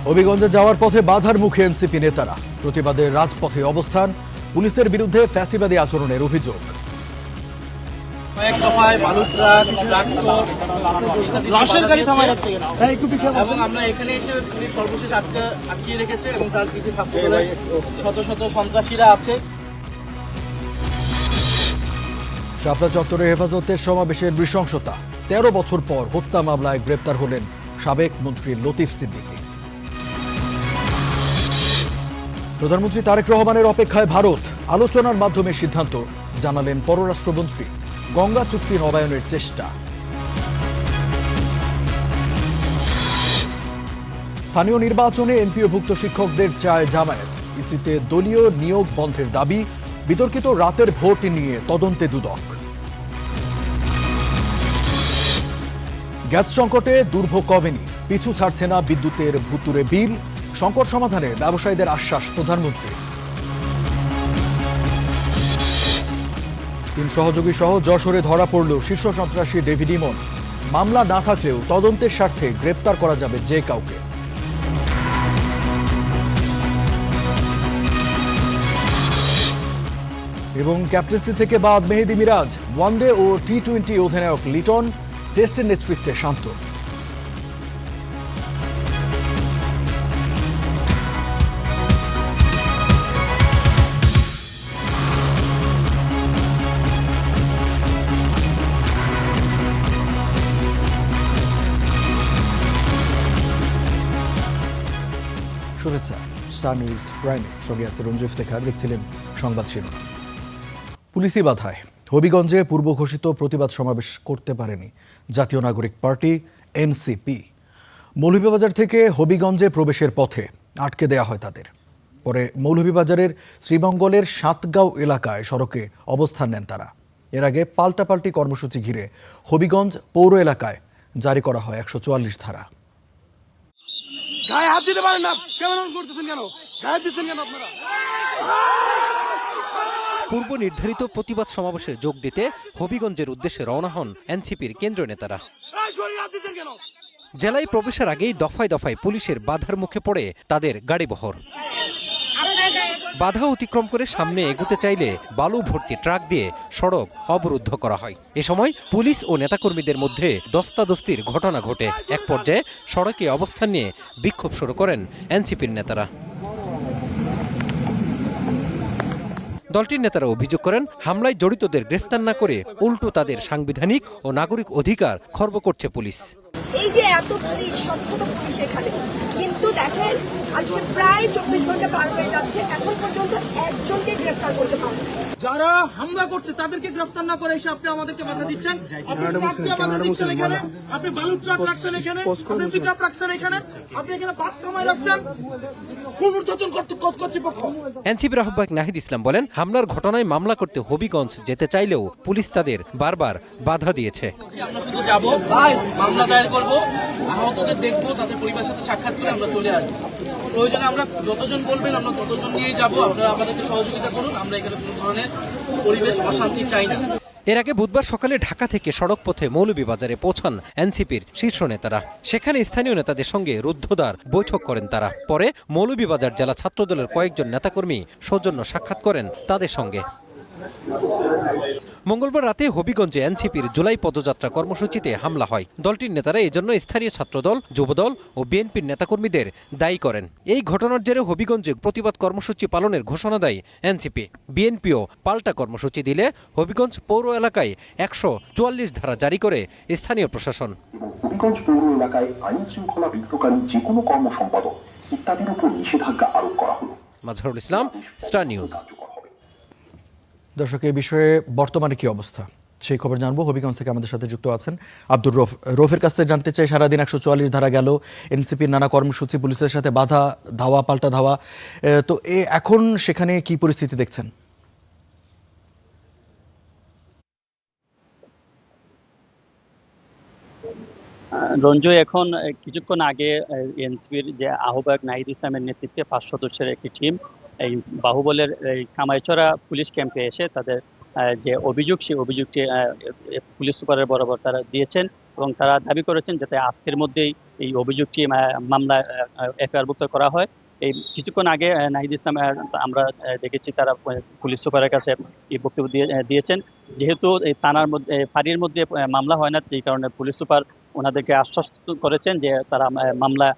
হবিগঞ্জে যাওয়ার পথে বাধার মুখে এনসিপি নেতারা, প্রতিবাদে রাজপথে অবস্থান, পুলিশের বিরুদ্ধে ফ্যাসিবাদী আচরণের অভিযোগ। আমরা এখানে এসে পুলিশ সর্বশেষ আটকিয়ে রেখেছে এবং তার কিছু ছাত্রদলের শত শত সন্ত্রাসীরা আছে। শাপলা চত্বরে হেফাজতের সমাবেশের নৃশংসতা, ১৩ বছর পর হত্যা মামলায় গ্রেপ্তার হলেন সাবেক মন্ত্রী লতিফ সিদ্দিকী। প্রধানমন্ত্রী তারেক রহমানের অপেক্ষায় ভারত, আলোচনার মাধ্যমে সিদ্ধান্ত জানালেন পররাষ্ট্রমন্ত্রী। গঙ্গা চুক্তি নবায়নের চেষ্টা। স্থানীয় নির্বাচনে এমপিওভুক্ত শিক্ষকদের চায় জামায়াত। ইসিতে দলীয় নিয়োগ বন্ধের দাবি, বিতর্কিত রাতের ভোট নিয়ে তদন্তে দুদক। গ্যাস সংকটে দুর্ভোগ কমেনি, পিছু ছাড়ছে না বিদ্যুতের ভুতুরে বিল, সংকট সমাধানে ব্যবসায়ীদের আশ্বাস প্রধানমন্ত্রী। ৩ সহযোগী সহ যশোরে ধরা পড়ল শীর্ষ সন্ত্রাসী ডেভিড ইমন। মামলা না থাকলেও তদন্তের স্বার্থে গ্রেপ্তার করা যাবে যে কাউকে। এবং ক্যাপ্টেন্সি থেকে বাদ মেহেদী মিরাজ, ওয়ানডে ও টি-20 অধিনায়ক লিটন, টেস্টের নেতৃত্বে শান্ত। শুভেচ্ছা স্টার নিউজ প্রাইমে, সঙ্গে আছে রঞ্জু ইফতেখার। দেখছিলেন সংবাদ শিরোনাম। পুলিশি বাধায় হবিগঞ্জে পূর্ব ঘোষিত প্রতিবাদ সমাবেশ করতে পারেনি জাতীয় নাগরিক পার্টি এনসিপি। মৌলভীবাজার থেকে হবিগঞ্জে প্রবেশের পথে আটকে দেয়া হয় তাদের। পরে মৌলভীবাজারের শ্রীমঙ্গলের সাতগাঁও এলাকায় সড়কে অবস্থান নেন তারা। এর আগে পাল্টাপাল্টি কর্মসূচি ঘিরে হবিগঞ্জ পৌর এলাকায় জারি করা হয় ১৪৪ ধারা। গায়ে হাত দিতে পারেন না, কেমন করতেছেন কেন? গায়ে দিচ্ছেন কেন আপনারা? পূর্ব নির্ধারিত প্রতিবাদ সমাবেশে যোগ দিতে হবিগঞ্জের উদ্দেশ্যে রওনা হন এনসিপির কেন্দ্রীয় নেতারা। জেলায় প্রবেশের আগেই দফায় দফায় পুলিশের বাধার মুখে পড়ে তাদের গাড়িবহর। বাধা অতিক্রম করে সামনে এগোতে চাইলে বালু ভর্তি ট্রাক দিয়ে সড়ক অবরুদ্ধ করা হয়। এ সময় পুলিশ ও নেতাকর্মীদের মধ্যে দস্তাদস্তির ঘটনা ঘটে। এক পর্যায়ে সড়কে অবস্থান নিয়ে বিক্ষোভ শুরু করেন এনসিপির নেতারা। দলটির নেতারা অভিযোগ করেন, হামলায় জড়িতদের গ্রেফতার না করে উল্টো তাদের সাংবিধানিক ও নাগরিক অধিকার খর্ব করছে পুলিশ। এই যে এত পুলিশ, সম্পূর্ণ পুলিশ এখানে, কিন্তু দেখেন আজকে প্রায় 24 ঘন্টা পার হয়ে যাচ্ছে, এখন পর্যন্ত একজনকে গ্রেফতার করতে পারেন। যারা হামলা করছে তাদেরকে গ্রেফতার না করে এসে আপনি আমাদেরকে বাধা দিচ্ছেন। আপনি বালু ট্রাক রাখছেন এখানে, আপনি পিকআপ রাখছেন এখানে, আপনি এখানে বাস কামাই রাখছেন। কর্তৃপক্ষ। এনসিপির আহ্বায়ক নাহিদ ইসলাম বলেন, হামলার ঘটনায় মামলা করতে হবিগঞ্জ যেতে চাইলেও পুলিশ তাদের বারবার বাধা দিয়েছে। আমরা শুধু যাব, মামলা দায়ের করব, আহতদের দেখবো, তাদের পরিবারের সাথে সাক্ষাৎ করে আমরা চলে আসবো। প্রয়োজনে আমরা যতজন বলবেন আমরা ততজন নিয়ে যাব। আপনারা আমাদেরকে সহযোগিতা করুন। আমরা এখানে কোনো ধরনের পরিবেশ অশান্তি চাই না। এর আগে বুধবার সকালে ঢাকা থেকে সড়ক পথে মৌলভীবাজারে পৌঁছান এনসিপির শীর্ষ নেতারা। সেখানে স্থানীয় নেতাদের সঙ্গে রুদ্ধদ্বার বৈঠক করেন তারা। পরে মৌলভীবাজার জেলা ছাত্রদলের কয়েকজন নেতাকর্মী সৌজন্য সাক্ষাৎ করেন তাদের সঙ্গে। মঙ্গলবার রাতে হবিগঞ্জে এনসিপির জুলাই পদযাত্রা কর্মসূচিতে হামলা হয়। দলটির নেতারা এজন্য স্থানীয় ছাত্রদল, যুবদল ও বিএনপির নেতাকর্মীদের দায়ী করেন। এই ঘটনার জেরে হবিগঞ্জে প্রতিবাদ কর্মসূচি পালনের ঘোষণা দেয় এনসিপি। বিএনপিও পাল্টা কর্মসূচি দিলে হবিগঞ্জ পৌর এলাকায় ১৪৪ ধারা জারি করে স্থানীয় প্রশাসন। হবিগঞ্জ পৌর এলাকায় আইন শৃঙ্খলা বিঘ্নকারী যে কোনো কর্ম সম্পাদন ইত্যাদির উপর নিষেধাজ্ঞা আরোপ করা হলো। Mazharul Islam, star news. দর্শক, এই বিষয়ে বর্তমানে কি অবস্থা সেই খবর জানবো। হবিগঞ্জ থেকে আমাদের সাথে যুক্ত আছেন আব্দুর রফের কাছ থেকে জানতে চাই, সারাদিন ১৪৪ ধারা গেল, এনসিপির নানা কর্মসূচি, পুলিশের সাথে বাধা, ধাওয়া পাল্টা ধাওয়া, তো এখন সেখানে কি পরিস্থিতি দেখছেন? রঞ্জু, এখন কিছুক্ষণ আগে এনসিপির যে আহ্বায়ক নাহিদ ইসলামের নেতৃত্বে ৫ সদস্যের একটি টিম এই বাহুবলের এই কামাইচড়া পুলিশ ক্যাম্পে এসে তাদের যে অভিযোগ সেই অভিযোগটি পুলিশ সুপারের বরাবর তারা দিয়েছেন এবং তারা দাবি করেছেন যাতে আজকের মধ্যেই এই অভিযোগটি মামলা এফআইআরভুক্ত করা হয়। এই কিছুক্ষণ আগে নাহিদ ইসলাম আমরা দেখেছি তারা পুলিশ সুপারের কাছে এই বক্তব্য দিয়েছেন যেহেতু এই থানার মধ্যে ফাঁড়ির মধ্যে মামলা হয় না, এই কারণে পুলিশ সুপার ওনাদেরকে আশ্বস্ত করেছেন যে তারা মামলা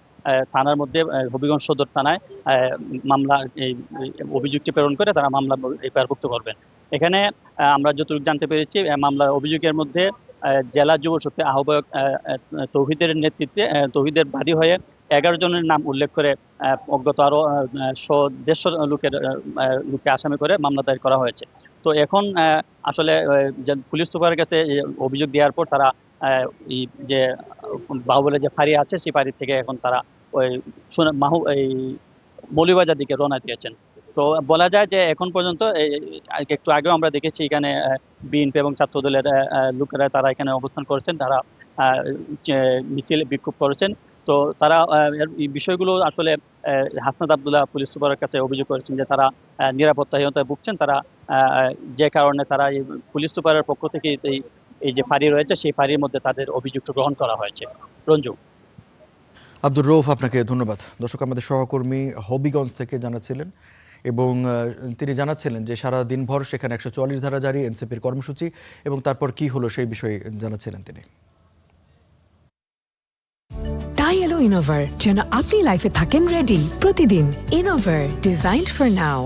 থানার মধ্যে হবিগঞ্জ সদর থানায় মামলা এই অভিযোগটি প্রেরণ করে তারা মামলা এফআইআরভুক্ত করবেন। এখানে আমরা যতটুকু জানতে পেরেছি মামলার অভিযোগের মধ্যে জেলা যুব শক্তি আহ্বায়ক তৌহিদের নেতৃত্বে তৌহিদের বাদী হয়ে 11 জনের নাম উল্লেখ করে অজ্ঞাত আরও 150 লোকে আসামি করে মামলা দায়ের করা হয়েছে। তো এখন আসলে পুলিশ সুপারের কাছে অভিযোগ দেওয়ার পর তারা এই যে বাহুবলের যে ফাঁড়ি আছে সেই ফাঁড়ি থেকে এখন তারা ওই এই মৌলভীবাজার দিকে রওনা দিয়েছেন। তো বলা যায় যে এখন পর্যন্ত একটু আগেও আমরা দেখেছি এখানে বিএনপি এবং ছাত্র দলের লোকেরা তারা এখানে অবস্থান করেছেন, তারা মিছিল বিক্ষোভ করেছেন। তো তারা এই বিষয়গুলো আসলে হাসনাত আবদুল্লাহ পুলিশ সুপারের কাছে অভিযোগ করেছেন যে তারা নিরাপত্তাহীনতায় ভুগছেন, তারা যে কারণে তারা এই পুলিশ সুপারের পক্ষ থেকে এই যে ফাঁড়ি রয়েছে সেই ফাঁড়ির মধ্যে তাদের অভিযোগ গ্রহণ করা হয়েছে। রঞ্জু। আব্দুর রৌফ, আপনাকে ধন্যবাদ। দর্শক, আমাদের সহকর্মী হবিগঞ্জ থেকে জানাচ্ছিলেন এবং তিনি জানাচ্ছিলেন যে সারা দিনভর সেখানে 144 ধারা জারি, এনসিপির কর্মসূচি এবং তারপর কি হলো সেই বিষয়ে জানাচ্ছিলেন তিনি। টাই এলো ইনোভার, যেন আপনি লাইফে থাকেন রেডি প্রতিদিন। Innova, designed for now.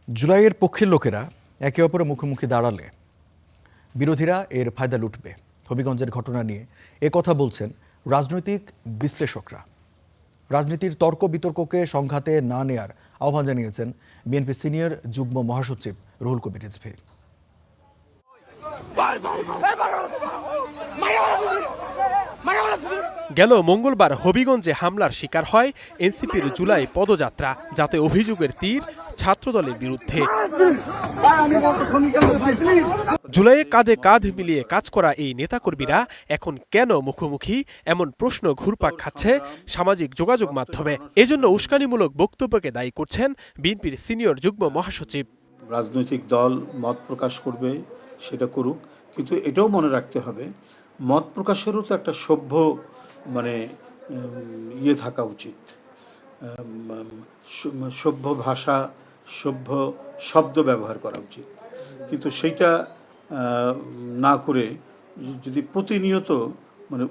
জুলাইয়ের পক্ষের লোকেরা একে অপরের মুখোমুখি দাঁড়ালে বিরোধীরা এর ফায়দা লুটবে। হবিগঞ্জের ঘটনা নিয়ে কথা বলছেন রাজনৈতিক বিশ্লেষকরা। রাজনীতির তর্ক বিতর্ককে সংঘাতে না নেয়ার আহ্বান জানিয়েছেন বিএনপি সিনিয়র যুগ্ম মহাসচিব রুহুল কবির রিজভী। গেল মঙ্গলবার হবিগঞ্জে হামলার শিকার হয় এনসিপির জুলাই পদযাত্রা, যাতে অভিযোগের তীর ছাত্রদলের বিরুদ্ধে। জুলাইয়ে কাঁধে কাঁধ মিলিয়ে কাজ করা এই নেতাকর্মীরা এখন কেন মুখোমুখি, এমন প্রশ্ন ঘুরপাক খাচ্ছে সামাজিক যোগাযোগ মাধ্যমে। এজন্য উস্কানিমূলক বক্তব্যকে দায়ী করছেন বিএনপির সিনিয়র যুগ্ম মহাসচিব। রাজনৈতিক দল মত প্রকাশ করবে, সেটা করুক, কিন্তু এটাও মনে রাখতে হবে মত প্রকাশেরও তো একটা সভ্য থাকা উচিত, সভ্য ভাষা, সভ্য শব্দ ব্যবহার করা উচিত। কিন্তু সেইটা না করে যদি প্রতিনিয়ত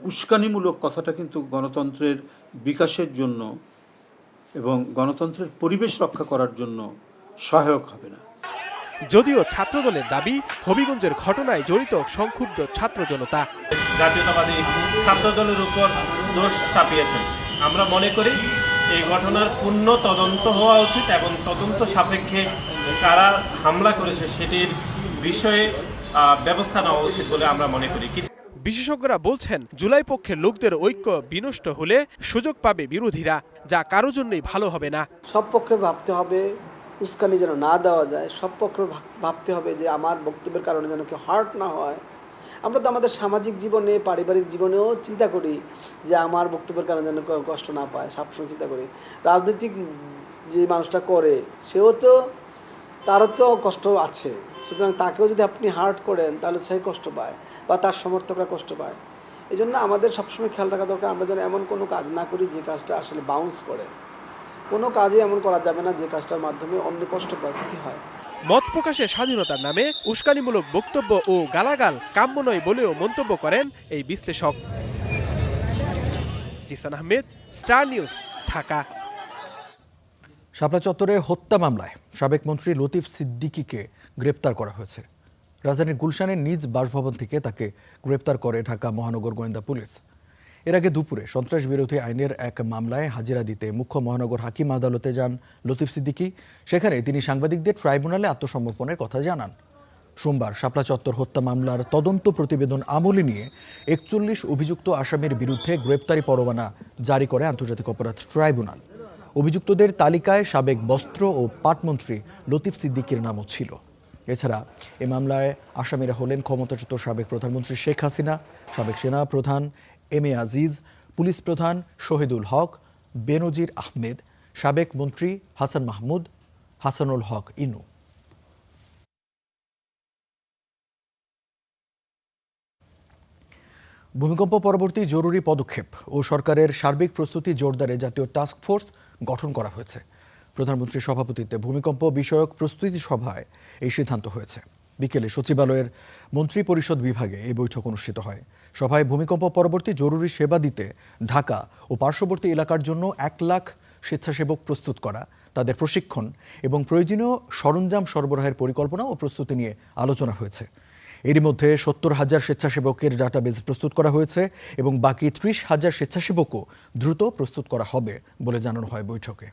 উস্কানিমূলক কথাটা কিন্তু গণতন্ত্রের বিকাশের জন্য এবং গণতন্ত্রের পরিবেশ রক্ষা করার জন্য সহায়ক হবে না। যদিও ছাত্রদলের দাবি, হবিগঞ্জের ঘটনায় জড়িত সংক্ষুব্ধ ছাত্র জনতা। জাতীয়তাবাদী ছাত্রদলের উপর দোষ চাপিয়েছেন। আমরা মনে করি এই ঘটনার পূর্ণ তদন্ত হওয়া উচিত এবং তদন্ত সাপেক্ষে কারা হামলা করেছে সেটির বিষয়ে ব্যবস্থা নেওয়া উচিত বলে আমরা মনে করি। বিশেষজ্ঞরা বলছেন, জুলাই পক্ষের লোকদের ঐক্য বিনষ্ট হলে সুযোগ পাবে বিরোধীরা, যা কারো জন্যই ভালো হবে না। সব পক্ষে ভাবতে হবে, উস্কানি যেন না দেওয়া যায়। সব পক্ষে ভাবতে হবে যে আমার বক্তব্যের কারণে যেন কেউ হার্ট না হয়। আমরা তো আমাদের সামাজিক জীবনে, পারিবারিক জীবনেও চিন্তা করি যে আমার বক্তব্যের কারণে যেন কেউ কষ্ট না পায়, সবসময় চিন্তা করি। রাজনৈতিক যে মানুষটা করে তারও তো কষ্ট আছে, সুতরাং তাকেও যদি আপনি হার্ট করেন তাহলে সেই কষ্ট পায় বা তার সমর্থকরা কষ্ট পায়। এই জন্য আমাদের সবসময় খেয়াল রাখা দরকার আমরা যেন এমন কোনো কাজ না করি যে কাজটা আসলে বাউন্স করে। কোনো কাজে এমন করা যাবে না যে কাজটার মাধ্যমে অন্য কষ্ট পায়, ক্ষতি হয়। মত প্রকাশের স্বাধীনতার নামে উস্কানিমূলক বক্তব্য ও গালাগাল কাম্য নয় বলেও মন্তব্য করেন এই বিশ্লেষক। Zisan Ahmed, star news, Dhaka. শাপলা চত্বরে হত্যা মামলায় সাবেক মন্ত্রী লতিফ সিদ্দিকীকে গ্রেপ্তার করা হয়েছে। রাজধানীর গুলশানের নিজ বাসভবন থেকে তাকে গ্রেপ্তার করে ঢাকা মহানগর গোয়েন্দা পুলিশ। এর আগে দুপুরে সন্ত্রাস বিরোধী আইনের এক মামলায় হাজিরা দিতে মুখ্য মহানগর হাকিম আদালতে যান লতিফ সিদ্দিকী। সেখানে তিনি সাংবাদিকদের ট্রাইব্যুনালে আত্মসমর্পণের কথা জানান। সোমবার শাপলা চত্বর হত্যা মামলার তদন্ত প্রতিবেদন আমলে নিয়ে 41 অভিযুক্ত আসামির বিরুদ্ধে গ্রেপ্তারি পরোয়ানা জারি করে আন্তর্জাতিক অপরাধ ট্রাইব্যুনাল। অভিযুক্তদের তালিকায় সাবেক বস্ত্র ও পাটমন্ত্রী লতিফ সিদ্দিকীর নামও ছিল। এছাড়া এ মামলায় আসামিরা হলেন ক্ষমতাচ্যুত সাবেক প্রধানমন্ত্রী শেখ হাসিনা, সাবেক সেনা প্রধান এম এ আজিজ, পুলিশ প্রধান শহীদুল হক, বেনজির আহমেদ, সাবেক মন্ত্রী হাসান মাহমুদ, হাসানুল হক ইনু। ভূমিকম্প পরবর্তী জরুরি পদক্ষেপ ও সরকারের সার্বিক প্রস্তুতি জোরদারে জাতীয় টাস্ক ফোর্স গঠন করা হয়েছে। প্রধানমন্ত্রীর সভাপতিত্বে ভূমিকম্প বিষয়ক প্রস্তুতি সভায় এই সিদ্ধান্ত হয়েছে। বিকেলে সচিবালয়ের মন্ত্রী পরিষদ বিভাগে এই বৈঠক অনুষ্ঠিত হয়। সভায় ভূমিকম্প পরবর্তী জরুরি সেবা দিতে ঢাকা ও পার্শ্ববর্তী এলাকার জন্য 1 লাখ স্বেচ্ছাসেবক প্রস্তুত করা, তাদের প্রশিক্ষণ এবং প্রয়োজনীয় সরঞ্জাম সরবরাহের পরিকল্পনা ও প্রস্তুতি নিয়ে আলোচনা হয়েছে। এরই মধ্যে 70,000 স্বেচ্ছাসেবকের ডাটাবেজ প্রস্তুত করা হয়েছে এবং বাকি 30,000 স্বেচ্ছাসেবকও দ্রুত প্রস্তুত করা হবে বলে জানানো হয় বৈঠকে।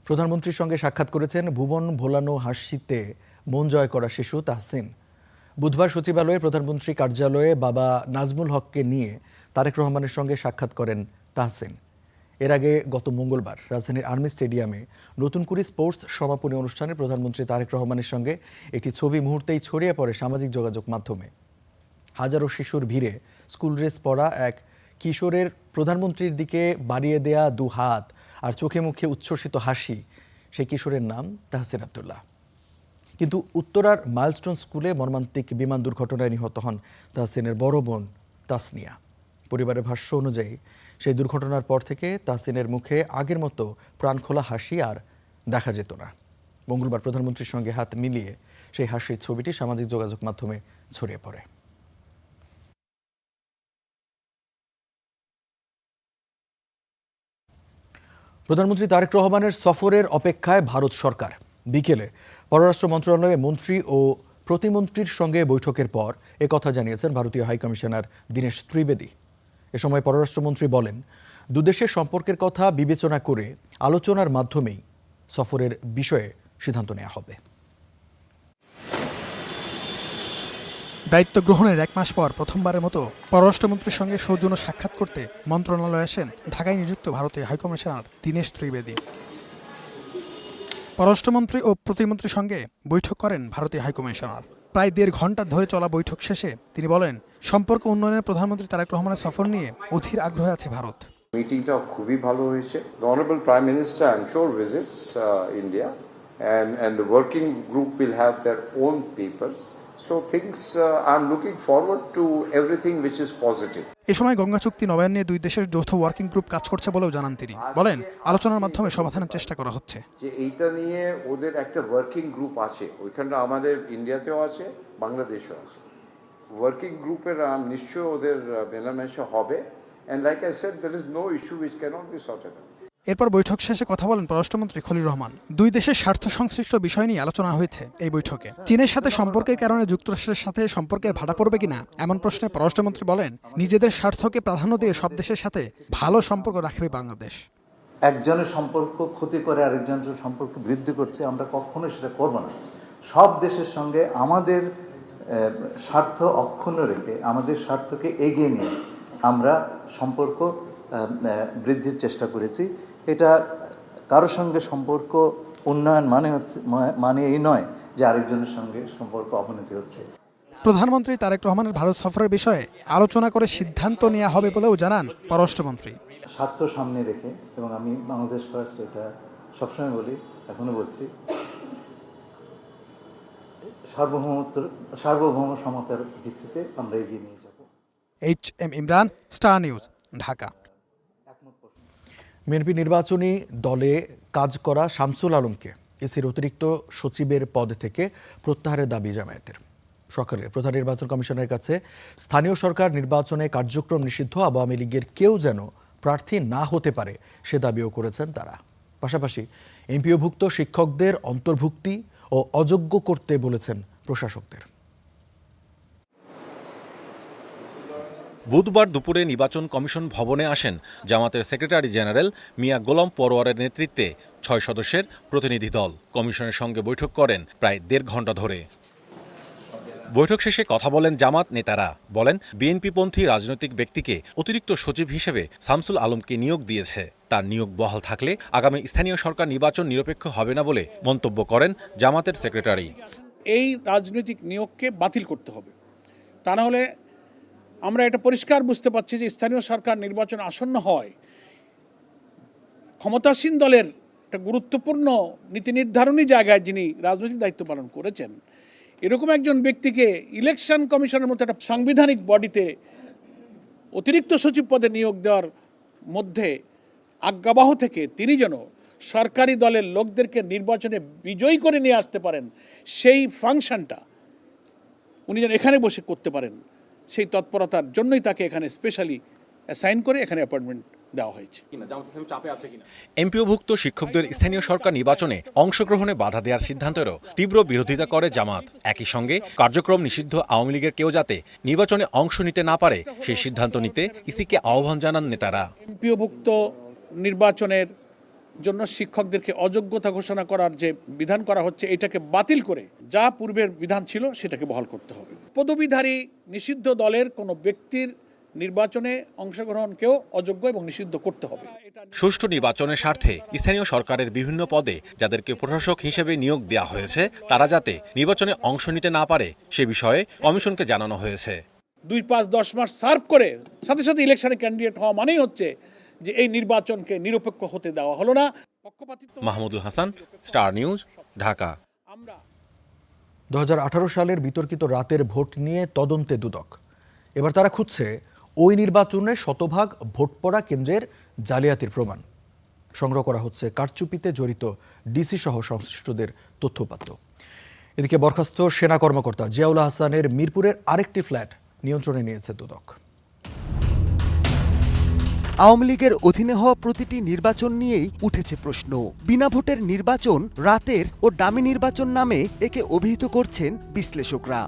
প্রধানমন্ত্রীর সঙ্গে সাক্ষাৎ করেছেন ভুবন ভোলানো হাসিতে মন জয় করা শিশু তাহসিন। বুধবার সচিবালয়ে প্রধানমন্ত্রী কার্যালয়ে বাবা নাজমুল হককে নিয়ে তারেক রহমানের সঙ্গে সাক্ষাৎ করেন তাহসিন। এর আগে গত মঙ্গলবার রাজধানীর আর্মি স্টেডিয়ামে নতুন করে স্পোর্টস সমাপনী অনুষ্ঠানে প্রধানমন্ত্রী তারেক রহমানের সঙ্গে একটি ছবি মুহূর্তেই ছড়িয়ে পড়ে সামাজিক যোগাযোগ মাধ্যমে। হাজারো শিশুর ভিড়ে স্কুল ড্রেস পরা এক কিশোরের প্রধানমন্ত্রীর দিকে বাড়িয়ে দেয়া 2 হাত আর চোখে মুখে উচ্ছ্বসিত হাসি, সেই কিশোরের নাম তাহসিন আব্দুল্লাহ। কিন্তু উত্তরার মাইলস্টোন স্কুলে মর্মান্তিক বিমান দুর্ঘটনায় নিহত হন তাহসিনের বড় বোন তাসনিয়া। পরিবারের ভাষ্য অনুযায়ী সেই দুর্ঘটনার পর থেকে তাহসিনের মুখে আগের মতো প্রাণখোলা হাসি আর দেখা যেত না। মঙ্গলবার প্রধানমন্ত্রীর সঙ্গে হাত মিলিয়ে সেই হাসির ছবিটি সামাজিক যোগাযোগ মাধ্যমে ছড়িয়ে পড়ে। প্রধানমন্ত্রী তারেক রহমানের সফরের অপেক্ষায় ভারত সরকার। বিকেলে পররাষ্ট্র মন্ত্রণালয়ে মন্ত্রী ও প্রতিমন্ত্রীর সঙ্গে বৈঠকের পর একথা জানিয়েছেন ভারতীয় হাইকমিশনার দীনেশ ত্রিবেদী। এ সময় পররাষ্ট্রমন্ত্রী বলেন, দুদেশের সম্পর্কের কথা বিবেচনা করে আলোচনার মাধ্যমেই সফরের বিষয়ে সিদ্ধান্ত নেওয়া হবে। দায়িত্ব গ্রহণের 1 মাস পর প্রথমবারের মতো পররাষ্ট্রমন্ত্রীর সঙ্গে সৌজন্য সাক্ষাৎ করতে মন্ত্রণালয়ে আসেন ঢাকায় নিযুক্ত ভারতীয় হাইকমিশনার দীনেশ ত্রিবেদী। পররাষ্ট্রমন্ত্রী ও প্রতিমন্ত্রীর সঙ্গে বৈঠক করেন ভারতীয় হাইকমিশনার। প্রায় 1.5 ঘন্টা ধরে চলা বৈঠক শেষে তিনি বলেন, সম্পর্ক উন্নয়নের প্রধানমন্ত্রী তারেক রহমানের সফর নিয়ে অধীর আগ্রহে আছে ভারত। মিটিংটা খুবই ভালো হয়েছে। The Honorable Prime Minister, I'm sure, visits India and the working group will have their own papers. So things, I'm looking forward to everything which is positive. এ সময় গঙ্গা চুক্তি নবায়ন নিয়ে 2 দেশের যৌথ ওয়ার্কিং গ্রুপ কাজ করছে বলেও জানান তিনি। বলেন, আলোচনার মাধ্যমে সমাধানের চেষ্টা করা হচ্ছে। যে এইটা নিয়ে ওদের একটা ওয়ার্কিং গ্রুপ আছে, ওইখানটা আমাদের ইন্ডিয়াতেও আছে, বাংলাদেশেও আছে। ওয়ার্কিং গ্রুপের নিশ্চয় ওদের মেলামেশা হবে। And like I said, there is no issue which cannot be sorted out. এরপর বৈঠক শেষে কথা বলেন পররাষ্ট্রমন্ত্রী খলিল রহমান। 2 দেশের স্বার্থ সংশ্লিষ্ট বিষয় নিয়ে আলোচনা হয়েছে এই বৈঠকে। চীনের সাথে সম্পর্কের কারণে যুক্তরাষ্ট্রের সাথে সম্পর্কের ভাটা পড়বে কিনা এমন প্রশ্নে পররাষ্ট্রমন্ত্রী বলেন, নিজেদের স্বার্থকে প্রাধান্য দিয়ে সব দেশের সাথে ভালো সম্পর্ক রাখবে বাংলাদেশ। একজনের সম্পর্ক ক্ষতি করে আরেকজনের সম্পর্ক বৃদ্ধি করছে, আমরা কখনোই সেটা করব না। সব দেশের সঙ্গে আমাদের স্বার্থ অক্ষুণ্ণ রেখে, আমাদের স্বার্থকে এগিয়ে নিয়ে আমরা সম্পর্ক বৃদ্ধির চেষ্টা করেছি। এটা কারোর সঙ্গে সম্পর্ক উন্নয়ন মানে এই নয় যে আরেকজনের সঙ্গে সম্পর্ক অবনতি হচ্ছে। প্রধানমন্ত্রী তারেক রহমানের ভারত সফরের বিষয়ে আলোচনা করে সিদ্ধান্ত নেওয়া হবে বলেও জানান পররাষ্ট্রমন্ত্রী। স্বার্থ সামনে রেখে, এবং আমি বাংলাদেশ ফার্স্ট এটা সবসময় বলি, এখনো বলছি, সার্বভৌম সমতার ভিত্তিতে আমরা এগিয়ে নিয়ে যাব। HM Imran, star news, Dhaka. BNP নির্বাচনী দলে কাজ করা শামসুল আলমকে ইসির অতিরিক্ত সচিবের পদ থেকে প্রত্যাহারের দাবি জামায়াতের। সকালে প্রধান নির্বাচন কমিশনের কাছে স্থানীয় সরকার নির্বাচনে কার্যক্রম নিষিদ্ধ আওয়ামী লীগের কেউ যেন প্রার্থী না হতে পারে সে দাবিও করেছেন তারা। পাশাপাশি এমপিওভুক্ত শিক্ষকদের অন্তর্ভুক্তি ও অযোগ্য করতে বলেছেন প্রশাসকদের। বুধবার দুপুরে নির্বাচন কমিশন ভবনে আসেন জামাতের সেক্রেটারি জেনারেল মিয়া গোলাম পরোয়ারের নেতৃত্বে 6 সদস্যের প্রতিনিধি দল। কমিশনের সঙ্গে বৈঠক করেন প্রায় 1.5 ঘণ্টা ধরে। বৈঠক শেষে কথা বলেন জামাত নেতারা। বলেন, বিএনপিপন্থী রাজনৈতিক ব্যক্তিকে অতিরিক্ত সচিব হিসেবে শামসুল আলমকে নিয়োগ দিয়েছে। তার নিয়োগ বহাল থাকলে আগামী স্থানীয় সরকার নির্বাচন নিরপেক্ষ হবে না বলে মন্তব্য করেন জামাতের সেক্রেটারি। এই রাজনৈতিক নিয়োগকে বাতিল করতে হবে, তা না হলে আমরা এটা পরিষ্কার বুঝতে পারছি যে স্থানীয় সরকার নির্বাচন আসন্ন হয় ক্ষমতাসীন দলের একটা গুরুত্বপূর্ণ নীতি নির্ধারণী জায়গায় যিনি রাজনৈতিক দায়িত্ব পালন করেছেন এরকম একজন ব্যক্তিকে ইলেকশন কমিশনের মতো একটা সাংবিধানিক বডিতে অতিরিক্ত সচিব পদে নিয়োগ দেওয়ার মধ্যে আজ্ঞাবহ থেকে তিনি যেন সরকারি দলের লোকদেরকে নির্বাচনে বিজয়ী করে নিয়ে আসতে পারেন সেই ফাংশনটা উনি যেন এখানে বসে করতে পারেন সেই তৎপরতার জন্যই তাকে এখানে স্পেশালি অ্যাসাইন করে এখানে অ্যাপয়েন্টমেন্ট দেওয়া হয়েছে। এমপিওভুক্ত শিক্ষকদের স্থানীয় সরকার নির্বাচনে অংশগ্রহণে বাধা দেওয়ার সিদ্ধান্তেরও তীব্র বিরোধিতা করে জামাত। একই সঙ্গে কার্যক্রম নিষিদ্ধ আওয়ামী লীগের কেউ যাতে নির্বাচনে অংশ নিতে না পারে সেই সিদ্ধান্ত নিতে ইসিকে আহ্বান জানান নেতারা। এমপিওভুক্ত নির্বাচনের জন্য শিক্ষকদেরকে অযোগ্যতা ঘোষণা করার যে বিধান করা হচ্ছে এটাকে বাতিল করে যা পূর্বের বিধান ছিল সেটাকে বহাল করতে হবে। পদবীধারী নিষিদ্ধ দলের কোনো ব্যক্তির নির্বাচনে অংশগ্রহণকেও অযোগ্য এবং নিষিদ্ধ করতে হবে। সুষ্ঠু নির্বাচনের স্বার্থে স্থানীয় সরকারের বিভিন্ন পদে যাদেরকে প্রশাসক হিসেবে নিয়োগ দেওয়া হয়েছে তারা যাতে নির্বাচনে অংশ নিতে না পারে সে বিষয়ে কমিশনকে জানানো হয়েছে। 2-5-10 মাস সার্ভ করে সাথে সাথে ইলেকশনে ক্যান্ডিডেট হওয়া মানেই হচ্ছে যে এই নির্বাচনকে নিরপেক্ষ হতে দেওয়া হলো না। Mahmudul Hasan, star news, Dhaka. 2018 সালের বিতর্কিত রাতের ভোট নিয়ে তদন্তে দুদক। এবার তারা খুঁজছে ওই নির্বাচনে শতভাগ ভোট পড়া কেন্দ্রের জালিয়াতির প্রমাণ। সংগ্রহ করা হচ্ছে কারচুপিতে জড়িত ডিসি সহ সংশ্লিষ্টদের তথ্যপাত্র। এদিকে বরখাস্ত সেনা কর্মকর্তা জিয়াউল হাসানের মিরপুরের আরেকটি ফ্ল্যাট নিয়ন্ত্রণে নিয়েছে দুদক। আওয়ামী লীগের অধীনে হওয়া প্রতিটি নির্বাচন নিয়েই উঠেছে প্রশ্ন। বিনা ভোটের নির্বাচন, রাতের ও ডামি নির্বাচন নামে একে অভিহিত করছেন বিশ্লেষকরা।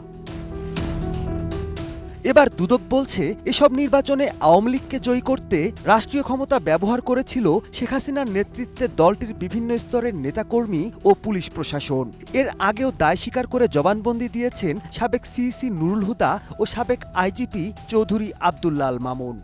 এবার দুদক বলছে এসব নির্বাচনে আওয়ামী লীগকে জয়ী করতে রাষ্ট্রীয় ক্ষমতা ব্যবহার করেছিল শেখ হাসিনার নেতৃত্বে দলটির বিভিন্ন স্তরের নেতাকর্মী ও পুলিশ প্রশাসন। এর আগেও দায় স্বীকার করে জবানবন্দি দিয়েছেন সাবেক সিইসি নুরুল হুদা ও সাবেক আইজিপি চৌধুরী আব্দুল্লাহ আল মামুন।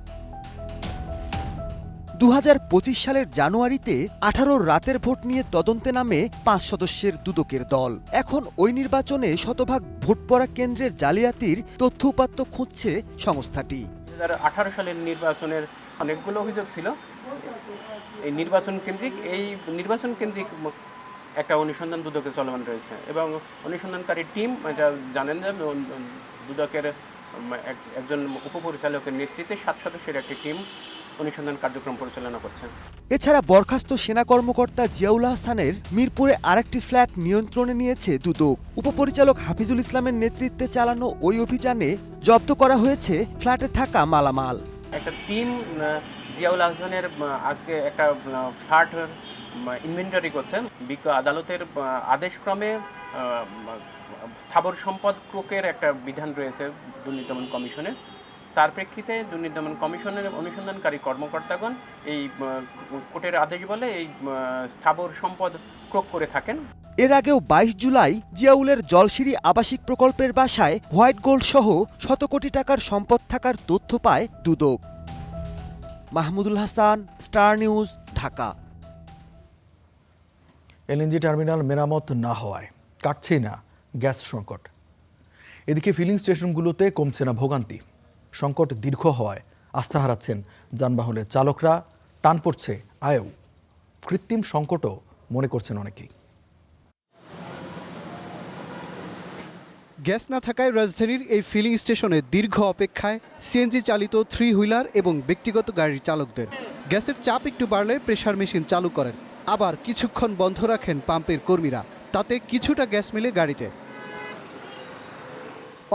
2025 সালের জানুয়ারিতে 18 রাতের ভোট নিয়ে তদন্তে নামে 5 সদস্যের দুদকের দল। এখন ওই নির্বাচনে শতভাগ ভোট পড়া কেন্দ্রের জালিয়াতির তথ্য উপাত্ত খুঁজছে সংস্থাটি। 2018 সালের নির্বাচনের অনেকগুলো অভিযোগ ছিল। এই নির্বাচন কেন্দ্রিক একটা অনুসন্ধান দুদকে চলমান রয়েছে এবং অনুসন্ধানকারী টিম এটা জানেন যে দুদকের একজন উপপরিচালকের নেতৃত্বে 7 সদস্যের একটি টিম অনুসন্ধান কার্যক্রম পরিচালনা করছেন। এছাড়া বরখাস্ত সেনা কর্মকর্তা জিয়াউল হাসানের মিরপুরে আরেকটি ফ্ল্যাট নিয়ন্ত্রণে নিয়েছে দুদক। উপপরিচালক হাফিজুল ইসলামের নেতৃত্বে চালানো ওই অভিযানে জব্দ করা হয়েছে ফ্ল্যাটে থাকা মালামাল। একটা টিম জিয়াউল হাসানের আজকে একটা ফ্ল্যাট ইনভেন্টরি করছেন। বিজ্ঞ আদালতের আদেশক্রমে স্থাবর সম্পদ ক্রোকের একটা বিধান রয়েছে দুর্নীতি দমন কমিশনের। তার প্রেক্ষিতে দুর্নীতি দমন কমিশনের অনুসন্ধানকারী কর্মকর্তাগণ এই কোর্টের আদেশ বলে এই স্থাবর সম্পদ ক্রোক করে থাকেন। এর আগেও 22 জুলাই জিয়াউলের জলসিঁড়ি আবাসিক প্রকল্পের বাসায় হোয়াইট গোল্ড সহ শত কোটি টাকার সম্পদ থাকার তথ্য পায় Dudak. Mahmudul Hasan, star news, Dhaka. LNG terminal মেরামত না হওয়ায় কাটছেই না গ্যাস সংকট। এদিকে ফিলিং স্টেশনগুলোতে কমছে না ভোগান্তি। সংকট দীর্ঘ হওয়ায় আস্থা হারাচ্ছেন যানবাহনের চালকরা, টান পড়ছে আয়েও। কৃত্রিম সংকটও মনে করছেন অনেকেই। গ্যাস না থাকায় রাজধানীর এই ফিলিং স্টেশনে দীর্ঘ অপেক্ষায় সিএনজি চালিত 3 হুইলার এবং ব্যক্তিগত গাড়ির চালকদের। গ্যাসের চাপ একটু বাড়লে প্রেসার মেশিন চালু করেন, আবার কিছুক্ষণ বন্ধ রাখেন পাম্পের কর্মীরা, তাতে কিছুটা গ্যাস মেলে গাড়িতে।